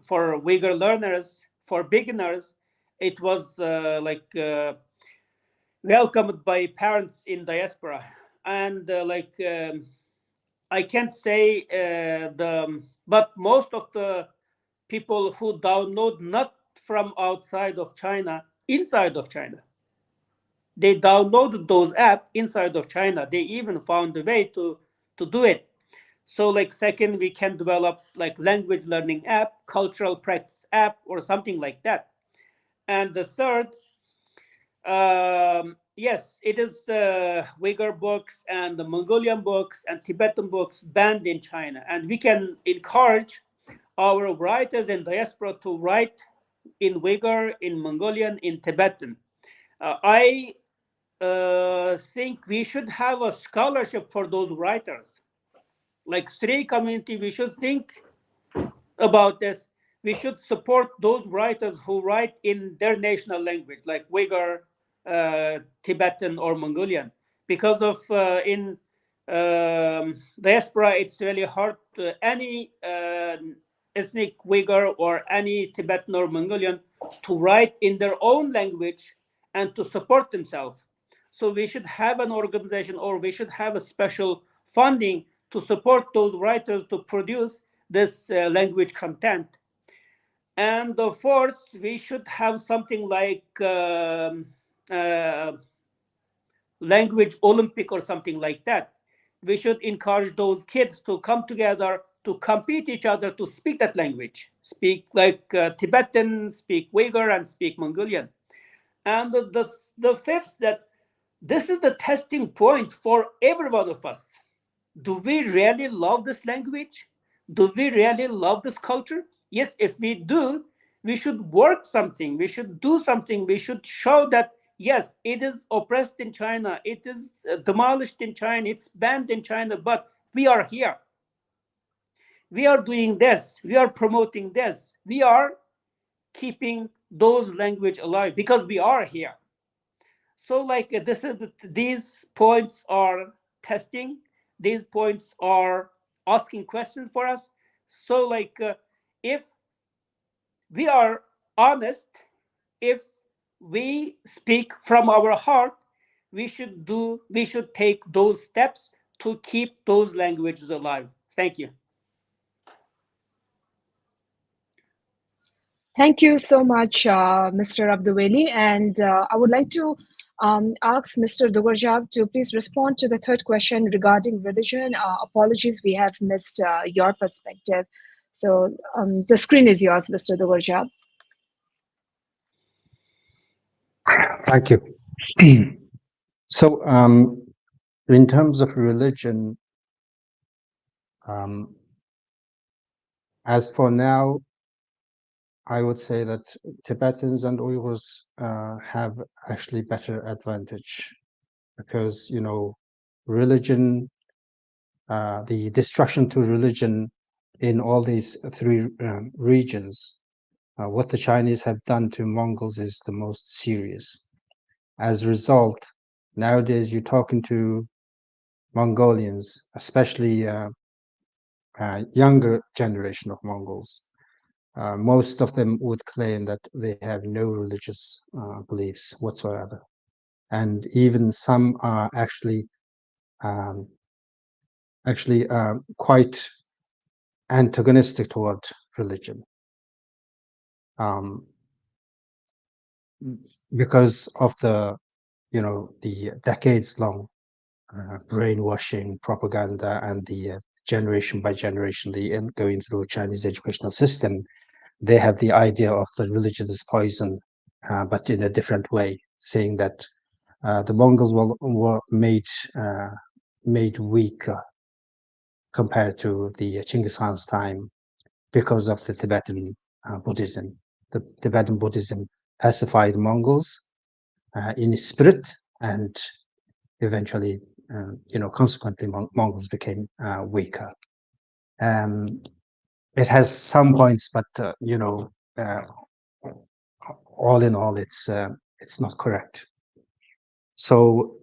for Uyghur learners, for beginners. It was welcomed by parents in diaspora, and I can't say but most of the people who download not from outside of China, inside of China, they downloaded those apps inside of China. They even found a way to do it. So, like second, we can develop like language learning app, cultural practice app, or something like that. And the third, yes, it is Uyghur books and the Mongolian books and Tibetan books banned in China. And we can encourage our writers in diaspora to write in Uyghur, in Mongolian, in Tibetan. I think we should have a scholarship for those writers. Like Sri community, we should think about this. We should support those writers who write in their national language, like Uyghur, Tibetan, or Mongolian, because of in diaspora, it's really hard to any ethnic Uyghur or any Tibetan or Mongolian to write in their own language and to support themselves. So we should have an organization, or we should have a special funding to support those writers to produce this language content. And the fourth, we should have something like language Olympic or something like that. We should encourage those kids to come together to compete each other to speak that language, speak like Tibetan, speak Uyghur, and speak Mongolian. And the fifth, that this is the testing point for every one of us. Do we really love this language? Do we really love this culture? Yes, if we do, we should work something, we should do something, we should show that yes, it is oppressed in China, it is demolished in China, it's banned in China, but we are here. We are doing this, we are promoting this, we are keeping those language alive because we are here. So like these points are testing, these points are asking questions for us. So like if we are honest, if we speak from our heart, we should take those steps to keep those languages alive. Thank you. Thank you so much, Mr. Abdulweli. And I would like to ask Mr. Dugurjab to please respond to the third question regarding religion. Apologies, we have missed your perspective. So the screen is yours, Mr. Dugurjab. Thank you. So, in terms of religion, as for now, I would say that Tibetans and Uyghurs have actually better advantage because, you know, religion, the destruction to religion in all these three regions, what the Chinese have done to Mongols is the most serious. As a result, nowadays you're talking to Mongolians, especially younger generation of Mongols. Most of them would claim that they have no religious beliefs whatsoever, and even some are actually quite antagonistic toward religion, because of the the decades-long brainwashing propaganda and the generation by generation going through Chinese educational system. They have the idea of the religion as poison, but in a different way, saying that the Mongols were made weaker compared to the Genghis Khan's time because of the Tibetan Buddhism. The Tibetan Buddhism pacified Mongols in spirit, and eventually, consequently, Mongols became weaker. It has some points, but all in all, it's not correct. So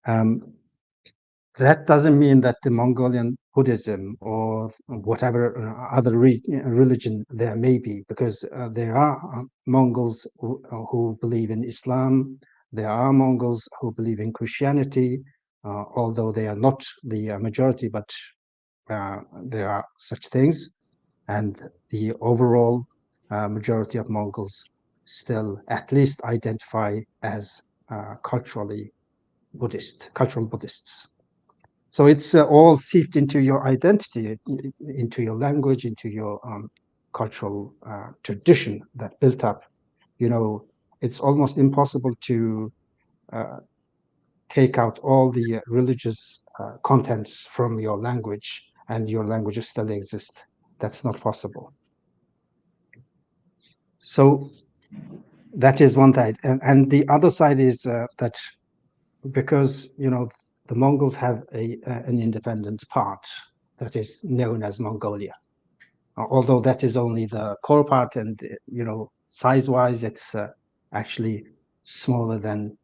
that doesn't mean that the Mongolian Buddhism or whatever other religion there may be, because there are Mongols who believe in Islam. There are Mongols who believe in Christianity, although they are not the majority, but there are such things. And the overall majority of Mongols still at least identify as cultural Buddhists. So it's all seeped into your identity, into your language, into your cultural tradition that built up. It's almost impossible to take out all the religious contents from your language and your language still exist. That's not possible. So that is one side, and the other side is that because the Mongols have an independent part that is known as Mongolia, although that is only the core part, and size-wise it's actually smaller than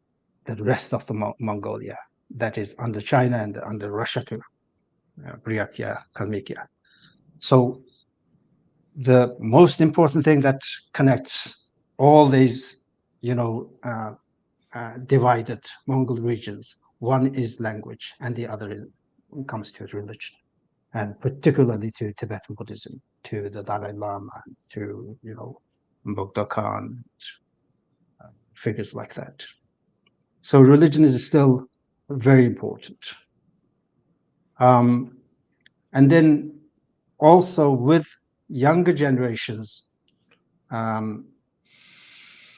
the rest of the Mongolia that is under China and under Russia too, Buryatia, Kalmykia. So the most important thing that connects all these divided Mongol regions, one is language and the other comes to religion, and particularly to Tibetan Buddhism, to the Dalai Lama, to Bogdo Khan, figures like that. So religion is still very important. And then also with younger generations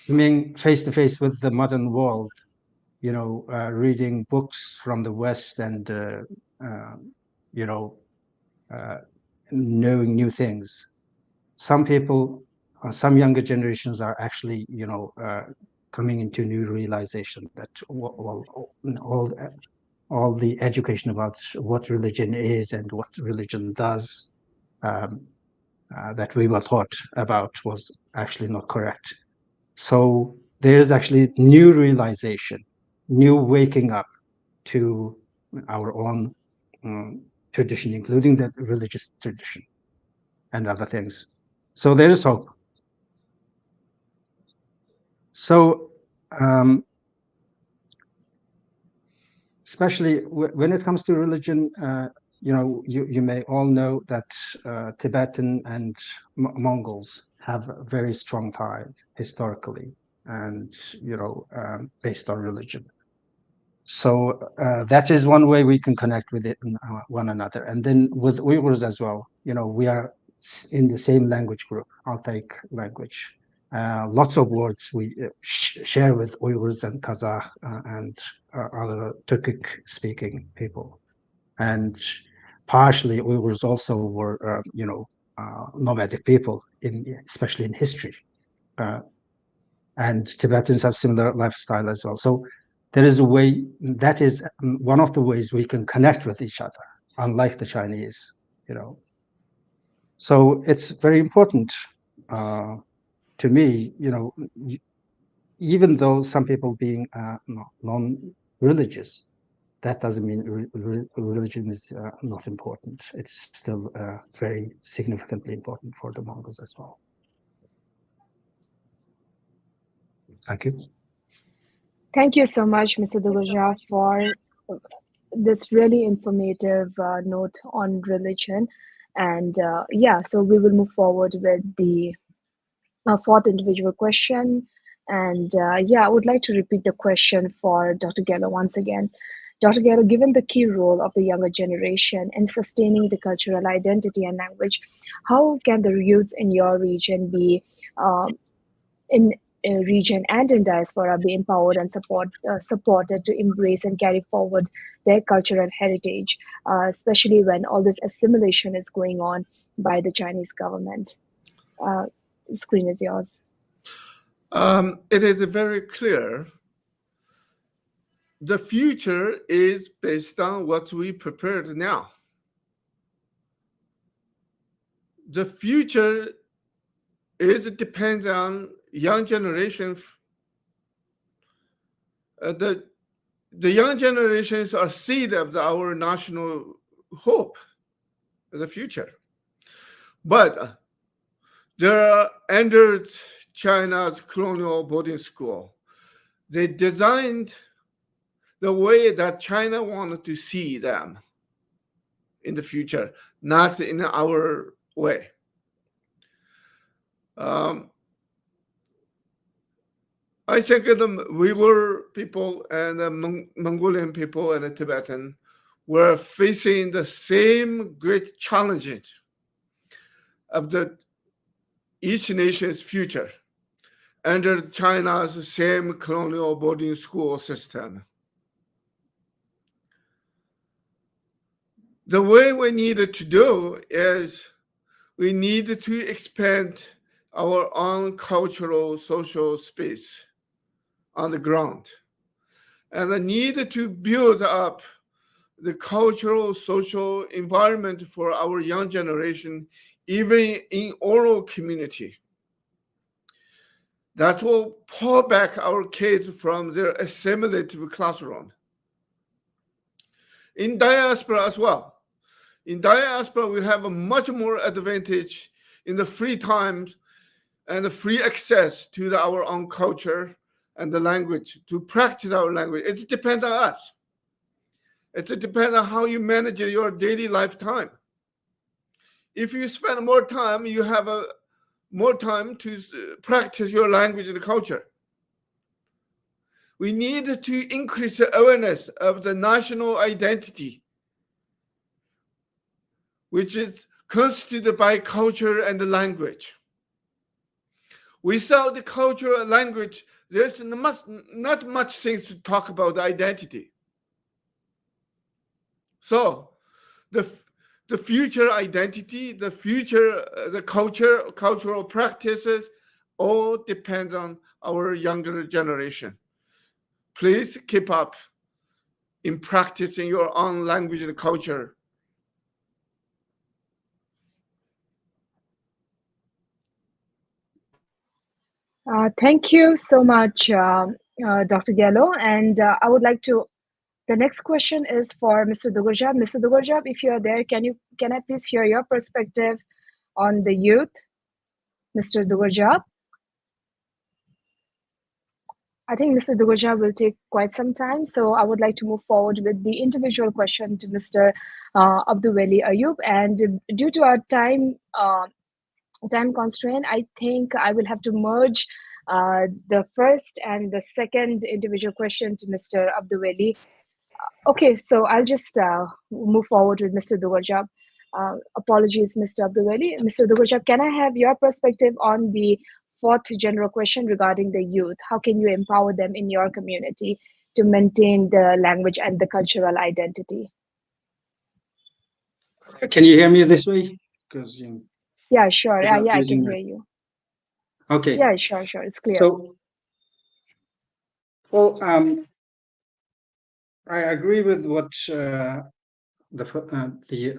being face to face with the modern world, reading books from the West and knowing new things. Some people, some younger generations are actually, coming into new realization that all the education about what religion is and what religion does that we were taught about was actually not correct. So there is actually new realization, new waking up to our own tradition, including the religious tradition and other things. So there is hope. So especially when it comes to religion, you may all know that Tibetan and Mongols have very strong ties historically, and based on religion. So that is one way we can connect with it, one another. And then with Uyghurs as well, we are in the same language group, Altaic language. Lots of words we share with Uyghurs and Kazakh and other Turkic-speaking people. And partially Uyghurs also were, nomadic people, especially in history. And Tibetans have similar lifestyle as well. So there is a way, that is one of the ways we can connect with each other, unlike the Chinese, So it's very important to me, even though some people being non-religious, that doesn't mean religion is not important. It's still very significantly important for the Mongols as well. Thank you. Thank you so much, Mr. Dugurja, for this really informative note on religion. And so we will move forward with the fourth individual question. And I would like to repeat the question for Dr. Geller once again. Dr. Geller, given the key role of the younger generation in sustaining the cultural identity and language, how can the youth in your region be in region and in diaspora be empowered and supported to embrace and carry forward their cultural heritage, especially when all this assimilation is going on by the Chinese government? Screen is yours. It is very clear. The future is based on what we prepared now. The future depends on young generation. The young generations are seed of our national hope in the future. But they entered China's colonial boarding school. They designed the way that China wanted to see them in the future, not in our way. I think the Uyghur people and the Mongolian people and the Tibetan were facing the same great challenges of each nation's future under China's same colonial boarding school system. The way we needed to do is we needed to expand our own cultural social space on the ground, and I needed to build up the cultural social environment for our young generation, even in oral community. That will pull back our kids from their assimilative classroom. In diaspora as well. In diaspora, we have a much more advantage in the free time and the free access to our own culture and the language, to practice our language. It depends on us. It depends on how you manage your daily lifetime. If you spend more time, you have more time to practice your language and culture. We need to increase the awareness of the national identity, which is constituted by culture and the language. Without the culture and language, there's not much things to talk about the identity. So the future identity, the future, the cultural practices, all depend on our younger generation. Please keep up in practicing your own language and culture. Thank you so much, Dr. Gello. And I would like to, the next question is for Mr. Dugurjab. Mr. Dugurjab, if you are there, can I please hear your perspective on the youth? Mr. Dugurjab? I think Mr. Dugoja will take quite some time, so I would like to move forward with the individual question to Mr. Abdulweli Ayub. And due to our time constraint, I think I will have to merge the first and the second individual question to Mr. Abdulweli. Okay, so I'll just move forward with Mr. Dugoja. Apologies, Mr. Abdulweli. Mr. Dugoja, can I have your perspective on the fourth general question regarding the youth? How can you empower them in your community to maintain the language and the cultural identity? Can you hear me this way? Because Yeah, sure. Yeah, I using can hear you. Okay. Yeah, sure, it's clear. So, well, I agree with what the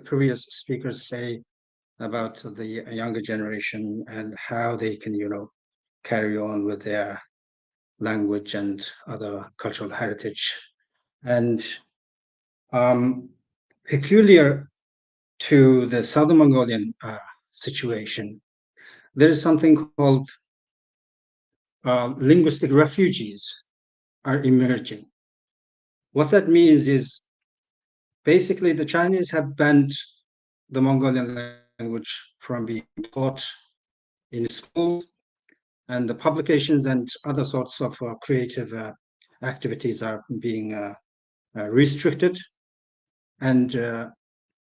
previous speakers say about the younger generation and how they can, carry on with their language and other cultural heritage. And peculiar to the Southern Mongolian situation, there is something called linguistic refugees are emerging. What that means is basically the Chinese have banned the Mongolian language from being taught in schools, and the publications and other sorts of creative activities are being restricted. And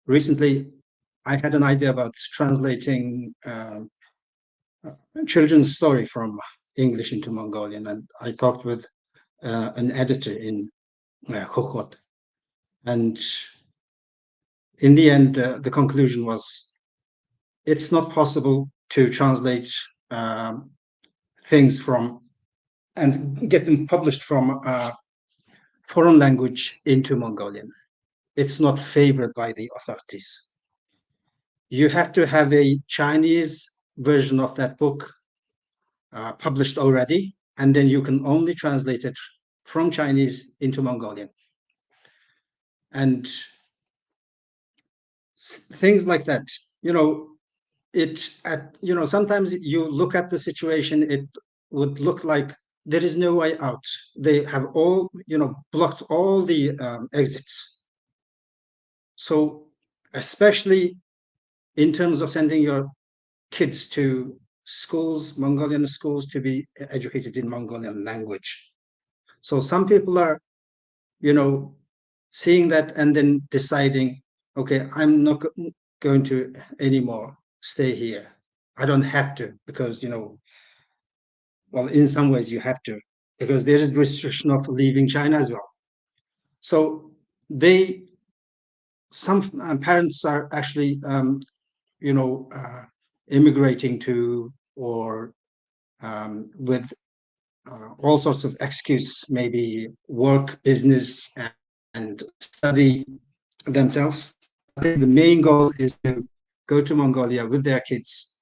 recently, I had an idea about translating children's story from English into Mongolian, and I talked with an editor in Khokhot. And in the end, the conclusion was it's not possible to translate things from and get them published from foreign language into Mongolian. It's not favored by the authorities. You have to have a Chinese version of that book published already, and then you can only translate it from Chinese into Mongolian. And things like that, sometimes you look at the situation, it would look like there is no way out. They have all, blocked all the exits. So especially in terms of sending your kids to schools, Mongolian schools, to be educated in Mongolian language. So some people are, seeing that and then deciding, okay, I'm not going to anymore stay here. I don't have to, because, well, in some ways you have to, because there is restriction of leaving China as well. So some parents are actually, immigrating to, or with all sorts of excuse, maybe work, business, and study themselves. I think the main goal is to go to Mongolia with their kids,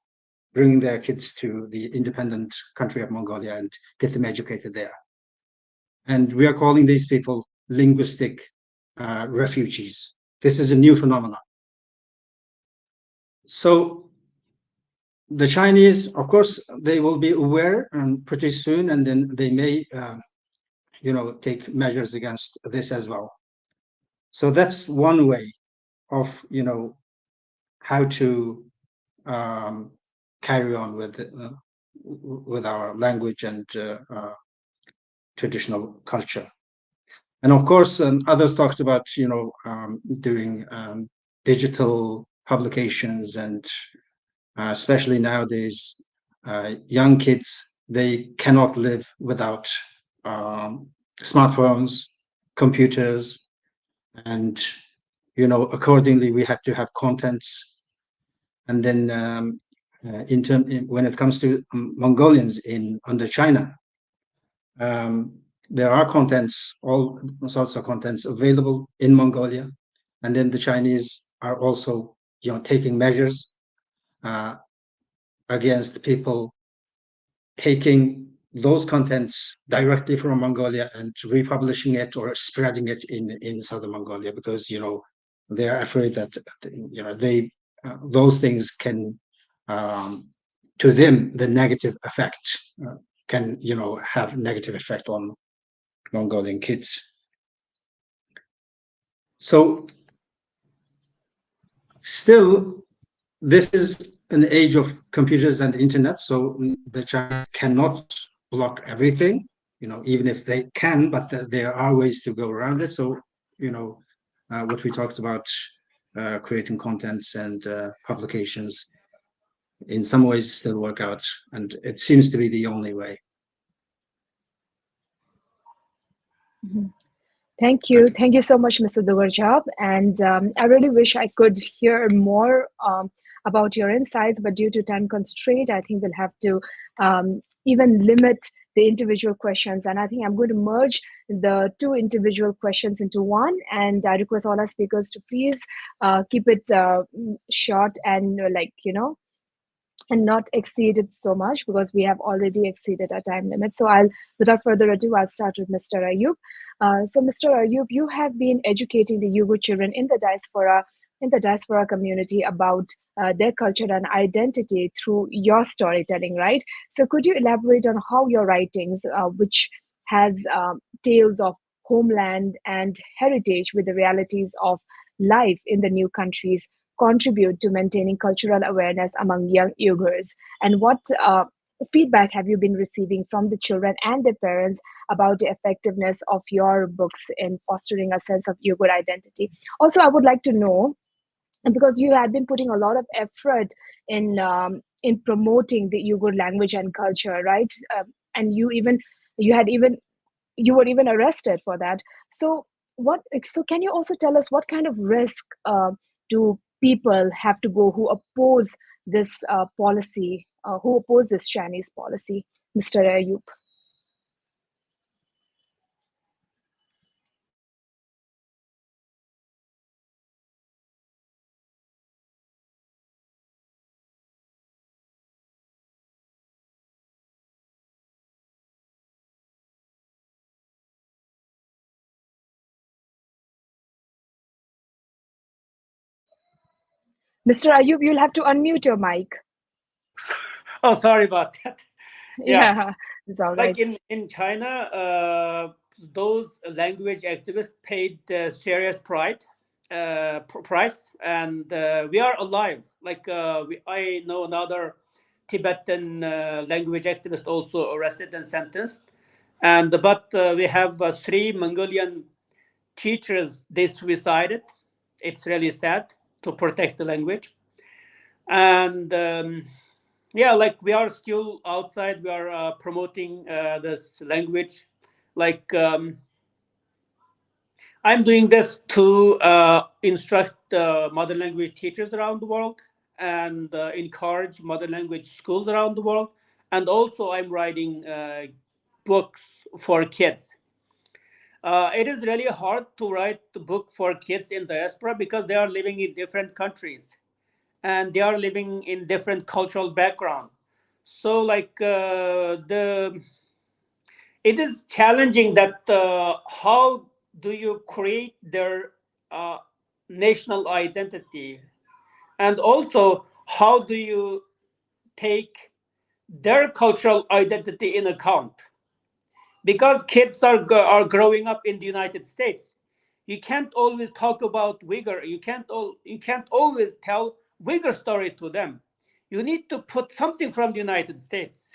bring their kids to the independent country of Mongolia and get them educated there. And we are calling these people linguistic refugees. This is a new phenomenon. So the Chinese, of course, they will be aware pretty soon, and then they may, take measures against this as well. So that's one way of, how to carry on with our language and traditional culture. And of course, others talked about, doing digital publications, and especially nowadays, young kids, they cannot live without smartphones, computers, and, accordingly, we have to have contents. And then when it comes to Mongolians under China, there are contents, all sorts of contents available in Mongolia, and then the Chinese are also, taking measures against people taking those contents directly from Mongolia and republishing it or spreading it in southern Mongolia, because they are afraid that those things can, to them, the negative effect can have negative effect on Mongolian kids. So still, this is an age of computers and internet, so the Chinese cannot block everything, even if they can, but there are ways to go around it. So, what we talked about, creating contents and publications, in some ways still work out, and it seems to be the only way. Mm-hmm. Thank you. Thank you so much, Mr. Dugarjab. And I really wish I could hear more about your insights, but due to time constraint, I think we'll have to even limit the individual questions. And I think I'm going to merge the two individual questions into one. And I request all our speakers to please keep it short and and not exceed it so much, because we have already exceeded our time limit. So without further ado, I'll start with Mr. Ayub. So Mr. Ayub, you have been educating the Uyghur children in the diaspora community about their culture and identity through your storytelling, right? So could you elaborate on how your writings, which has tales of homeland and heritage with the realities of life in the new countries, contribute to maintaining cultural awareness among young Uyghurs? And what feedback have you been receiving from the children and their parents about the effectiveness of your books in fostering a sense of Uyghur identity? Also, I would like to know, and because you had been putting a lot of effort in promoting the Uyghur language and culture, right? And you were even arrested for that. So can you also tell us what kind of risk do people have to go who oppose this policy, who oppose this Chinese policy, Mr. Ayub? Mr. Ayub, you'll have to unmute your mic. Oh, sorry about that. Yeah, it's all right. Like in China, those language activists paid serious price, and we are alive. Like I know another Tibetan language activist also arrested and sentenced, but we have 3 Mongolian teachers. They suicided. It's really sad, to protect the language. And like we are still outside, we are promoting this language. Like I'm doing this to instruct mother language teachers around the world, and encourage mother language schools around the world. And also I'm writing books for kids. It is really hard to write the book for kids in diaspora, because they are living in different countries and they are living in different cultural background. So like it is challenging that how do you create their uh, national identity, and also how do you take their cultural identity in account, because kids are growing up in the United States. You can't always talk about Uyghur. You can't always tell Uyghur story to them. You need to put something from the United States.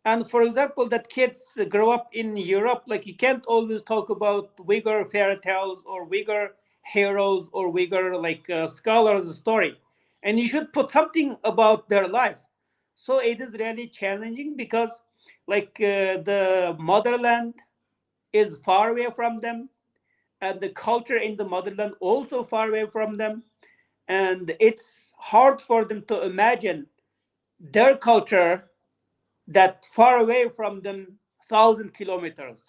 And for example, that kids grow up in Europe, like you can't always talk about Uyghur fairy tales or Uyghur heroes or Uyghur like scholars' story. And you should put something about their life. So it is really challenging, because like the motherland is far away from them, and the culture in the motherland also far away from them, and it's hard for them to imagine their culture that far away from them 1,000 kilometers.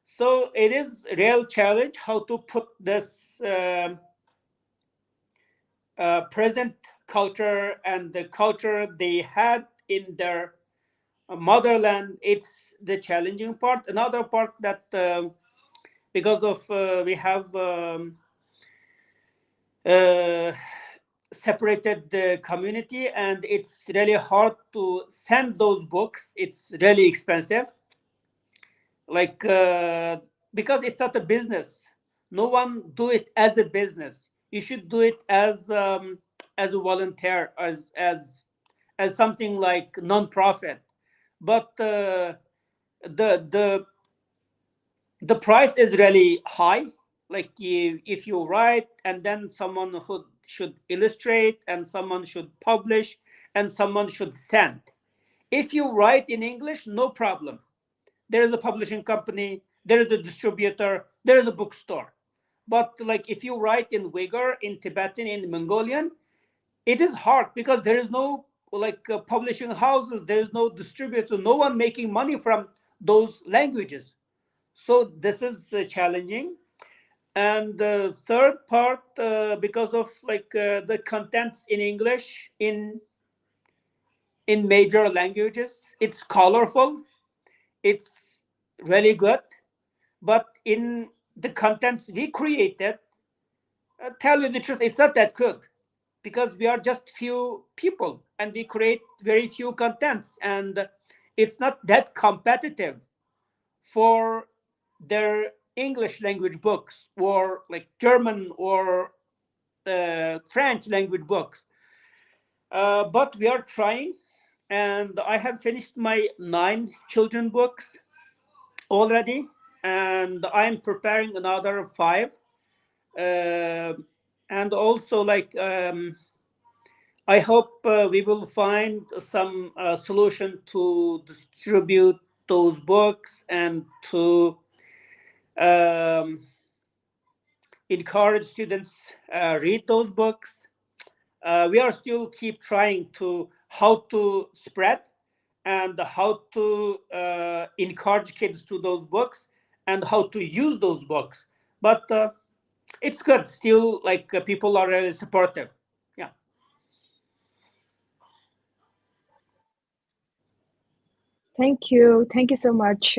So it is a real challenge how to put this present culture and the culture they had in their motherland. It's the challenging part. Another part that because of we have uh, separated the community, and it's really hard to send those books. It's really expensive, like because it's not a business. No one do it as a business. You should do it as a volunteer, as something like non-profit. But the the the price is really high. Like if you write, and then someone who should illustrate, and someone should publish, and someone should send. If you write in English, no problem. There is a publishing company, there is a distributor, there is a bookstore. But like if you write in Uyghur, in Tibetan, in Mongolian, it is hard because there is no like publishing houses, there is no distributor, no one making money from those languages. So this is challenging. And the third part, because of like the contents in English in major languages, it's colorful, it's really good, but in the contents we created, tell you the truth, it's not that good, because we are just few people and we create very few contents, and it's not that competitive for their English language books, or like German or French language books. But we are trying, and I have finished my 9 children books already, and I'm preparing another 5. And also, like, I hope we will find some solution to distribute those books and to encourage students read those books. We are still keep trying to how to spread and how to encourage kids to those books and how to use those books. But it's good still, like people are really supportive. Yeah. Thank you. Thank you so much,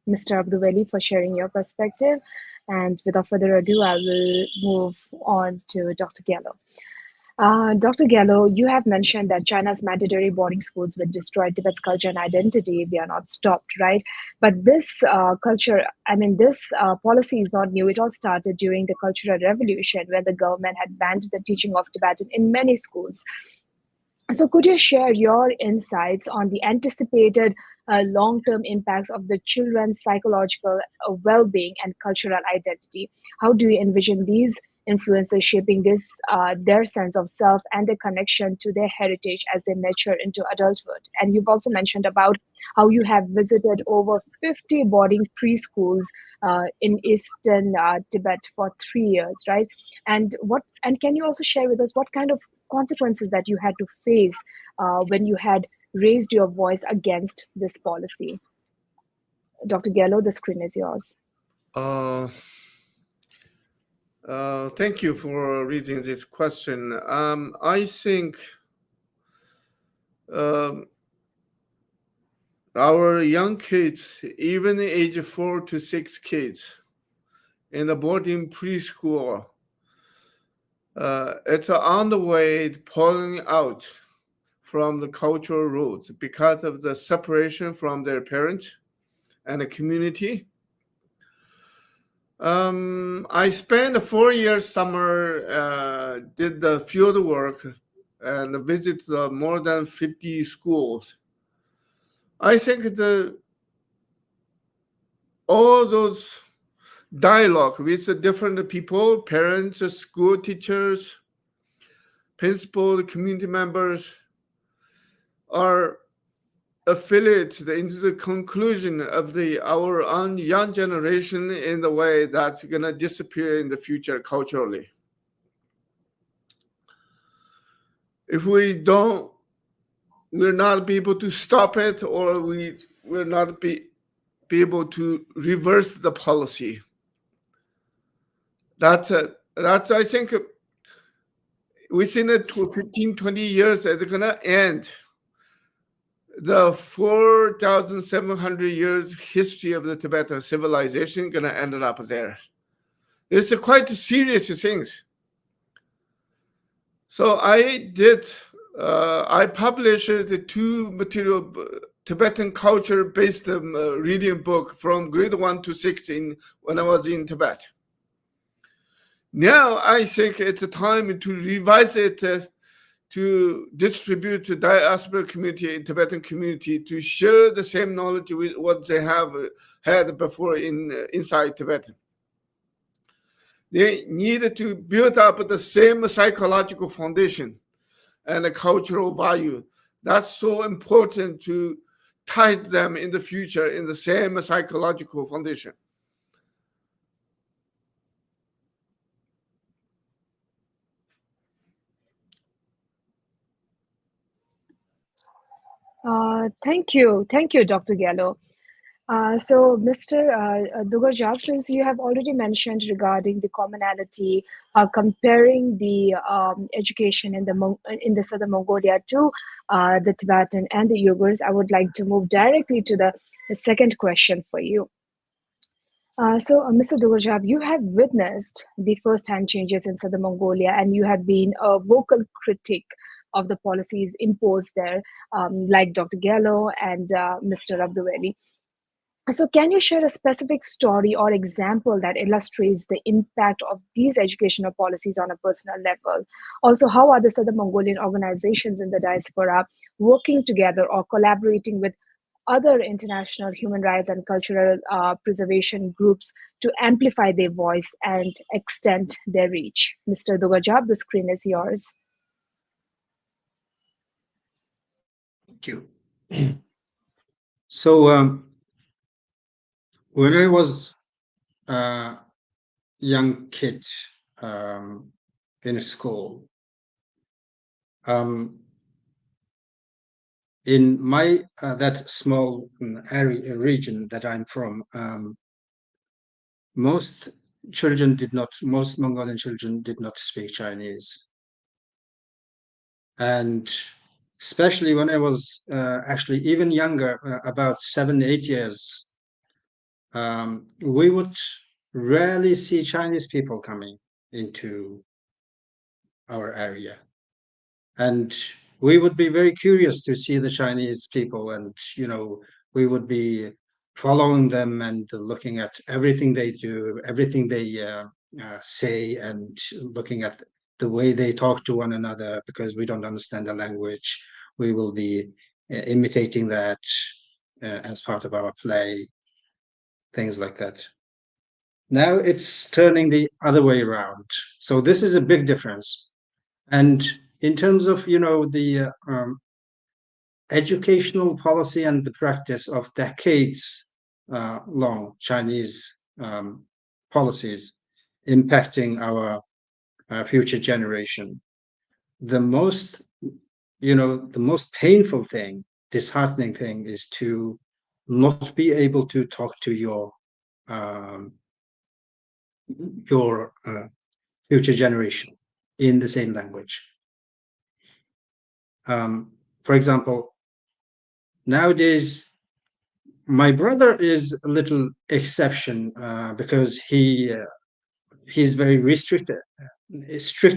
Mr. Abduveli, for sharing your perspective. And without further ado, I will move on to Dr. Gallo. Dr. Gallo, you have mentioned that China's mandatory boarding schools would destroy Tibet's culture and identity if they are not stopped, right? But this this policy is not new. It all started during the Cultural Revolution, where the government had banned the teaching of Tibetan in many schools. So could you share your insights on the anticipated long-term impacts of the children's psychological well-being and cultural identity? How do you envision these influences shaping their sense of self and their connection to their heritage as they mature into adulthood? And you've also mentioned about how you have visited over 50 boarding preschools in Eastern Tibet for 3 years, right? And can you also share with us what kind of consequences that you had to face when you had raised your voice against this policy? Dr. Gallo, the screen is yours. Thank you for raising this question. I think our young kids, even age 4 to 6 kids in the boarding preschool, it's on the way pulling out from the cultural roots because of the separation from their parents and the community. I spent a 4-year summer, did the field work and visited more than 50 schools. I think all those dialogue with the different people, parents, school teachers, principal, community members, are affiliated into the conclusion of our own young generation in the way that's going to disappear in the future culturally. If we'll not be able to stop it, or we will not be able to reverse the policy. That's I think within 15, 20 years, it's going to end. The 4,700 years history of the Tibetan civilization going to end up there. It's quite serious things. So I published the two material Tibetan culture-based reading book from grade 1 to 6 when I was in Tibet. Now I think it's time to revise it to distribute to diaspora community, Tibetan community, to share the same knowledge with what they have had before inside Tibet. They needed to build up the same psychological foundation and the cultural value. That's so important to tie them in the future in the same psychological foundation. Thank you, Dr. Gallo. So, Mr. Dugarjab, since you have already mentioned regarding the commonality, comparing the education in the southern Mongolia to the Tibetan and the Uyghurs, I would like to move directly to the second question for you. Mr. Dugarjab, you have witnessed the first-hand changes in southern Mongolia, and you have been a vocal critic of the policies imposed there, like Dr. Gallo and Mr. Abduveli. So can you share a specific story or example that illustrates the impact of these educational policies on a personal level? Also, how are the Southern Mongolian organizations in the diaspora working together or collaborating with other international human rights and cultural preservation groups to amplify their voice and extend their reach? Mr. Dugajab, the screen is yours. Thank you. So when I was a young kid in school, in my that small area region that I'm from, most Mongolian children did not speak Chinese, and especially when I was actually even younger, about 7-8 years, we would rarely see Chinese people coming into our area. And we would be very curious to see the Chinese people, and we would be following them and looking at everything they do, everything they say, and looking at the way they talk to one another, because we don't understand the language. We will be imitating that as part of our play, things like that. Now it's turning the other way around. So this is a big difference. And in terms of, the educational policy and the practice of decades long Chinese policies impacting our future generation, the most painful thing, disheartening thing, is to not be able to talk to your future generation in the same language. For example, nowadays, my brother is a little exception because he's very strict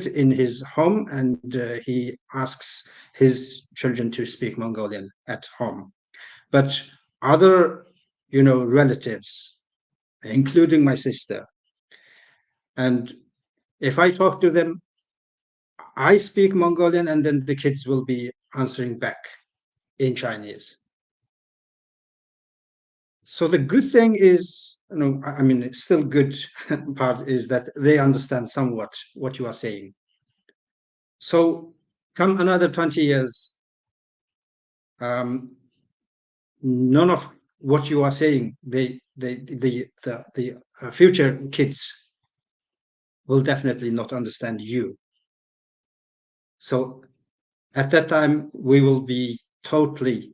in his home, and he asks his children to speak Mongolian at home. But other, relatives, including my sister, and if I talk to them, I speak Mongolian, and then the kids will be answering back in Chinese. So the good thing is, it's still good part is that they understand somewhat what you are saying. So come another 20 years, none of what you are saying, the future kids will definitely not understand you. So at that time, we will be totally,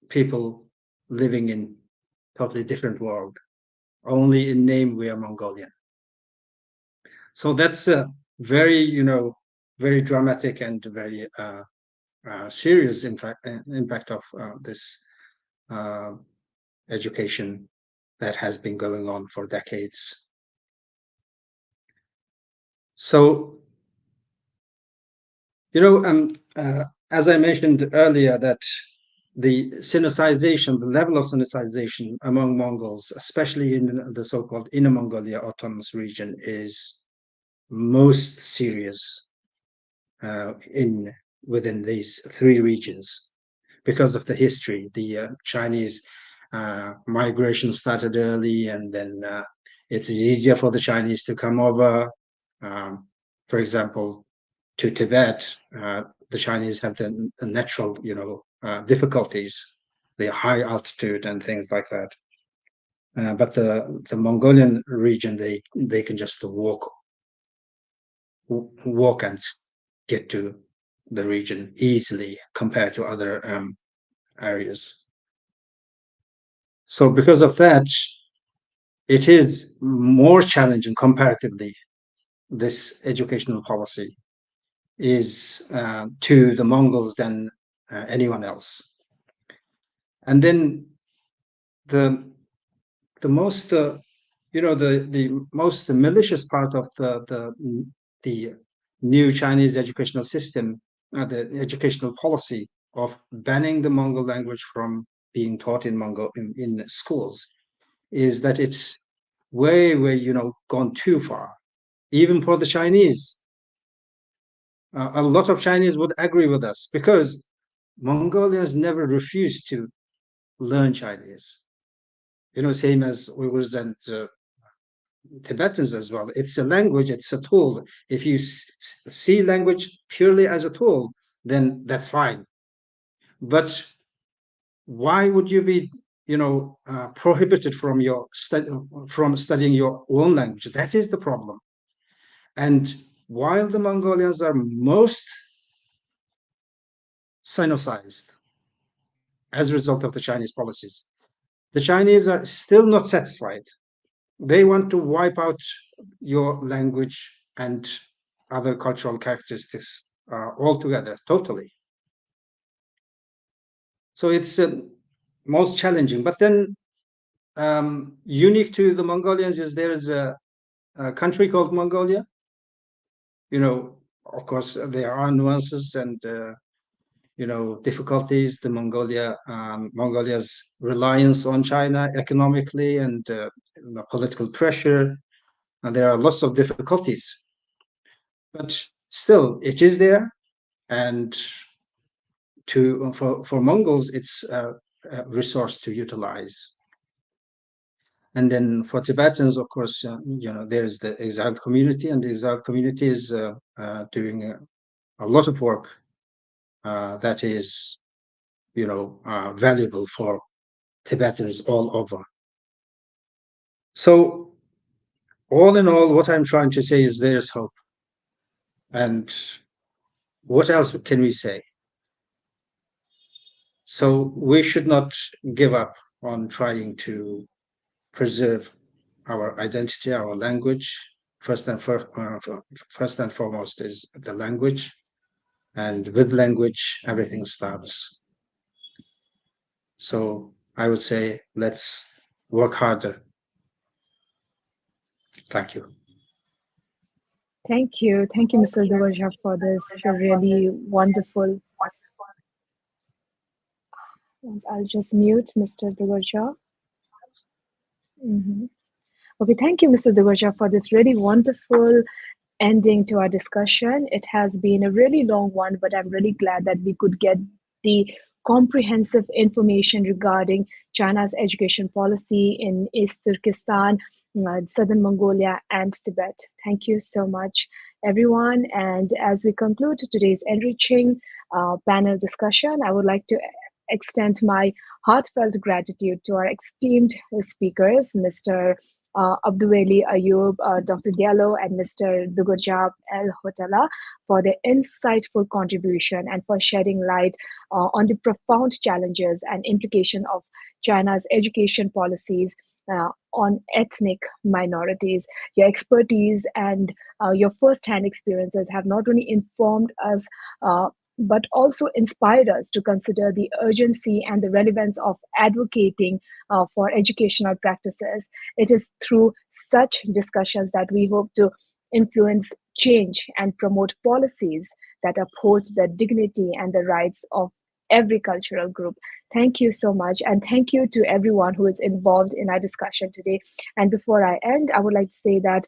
people living in totally different world. Only in name we are Mongolian. So that's a very, very dramatic and very serious impact of this education that has been going on for decades. So As I mentioned earlier, that the Sinicization, the level of Sinicization among Mongols, especially in the so-called Inner Mongolia Autonomous Region, is most serious within these three regions because of the history. The Chinese migration started early, and then it's easier for the Chinese to come over. For example, to Tibet, the Chinese have the natural, difficulties, the high altitude and things like that. But the Mongolian region, they can just walk and get to the region easily compared to other areas. So because of that, it is more challenging comparatively. This educational policy is to the Mongols than anyone else. And then the most the most malicious part of the new Chinese educational system, the educational policy of banning the Mongol language from being taught in schools, is that it's way gone too far, even for the Chinese. A lot of Chinese would agree with us, because Mongolians never refused to learn Chinese. Same as Uyghurs and Tibetans as well. It's a language, it's a tool. If you see language purely as a tool, then that's fine. But why would you be, prohibited from studying your own language? That is the problem. And while the Mongolians are most Sinicized as a result of the Chinese policies, the Chinese are still not satisfied. They want to wipe out your language and other cultural characteristics altogether, totally. So it's most challenging. But then unique to the Mongolians is there is a country called Mongolia. Of course, there are nuances and difficulties. The Mongolia's reliance on China economically and political pressure, and there are lots of difficulties. But still, it is there, and for Mongols, it's a resource to utilize. And then for Tibetans, of course, there's the exiled community, and the exiled community is doing a lot of work that is, valuable for Tibetans all over. So, all in all, what I'm trying to say is there's hope. And what else can we say? So we should not give up on trying to preserve our identity, our language. First and foremost is the language, and with language, everything starts. So I would say, let's work harder. Thank you. Thank you, Mr. Dugurja, for this really wonderful. I'll just mute Mr. Dugurja. Okay, thank you, Mr. Dugurja, for this really wonderful ending to our discussion. It has been a really long one, but I'm really glad that we could get the comprehensive information regarding China's education policy in East Turkistan, Southern Mongolia, and Tibet. Thank you so much, everyone. And as we conclude today's enriching panel discussion, I would like to extend my heartfelt gratitude to our esteemed speakers, Mr. Abdulweli Ayub, Dr. Diallo, and Mr. Dugurja El Hotala, for their insightful contribution and for shedding light on the profound challenges and implication of China's education policies on ethnic minorities. Your expertise and your first-hand experiences have not only informed us but also inspired us to consider the urgency and the relevance of advocating for educational practices. It is through such discussions that we hope to influence change and promote policies that upholds the dignity and the rights of every cultural group. Thank you so much. And thank you to everyone who is involved in our discussion today. And before I end, I would like to say that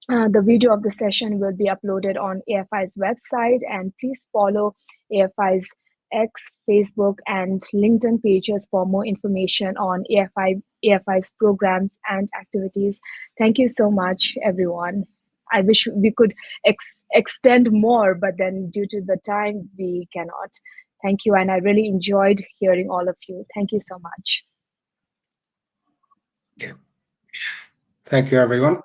the video of the session will be uploaded on AFI's website, and please follow AFI's X, Facebook, and LinkedIn pages for more information on AFI's programs and activities. Thank you so much, everyone. I wish we could extend more, but then due to the time, we cannot. Thank you, and I really enjoyed hearing all of you. Thank you so much. Thank you, everyone.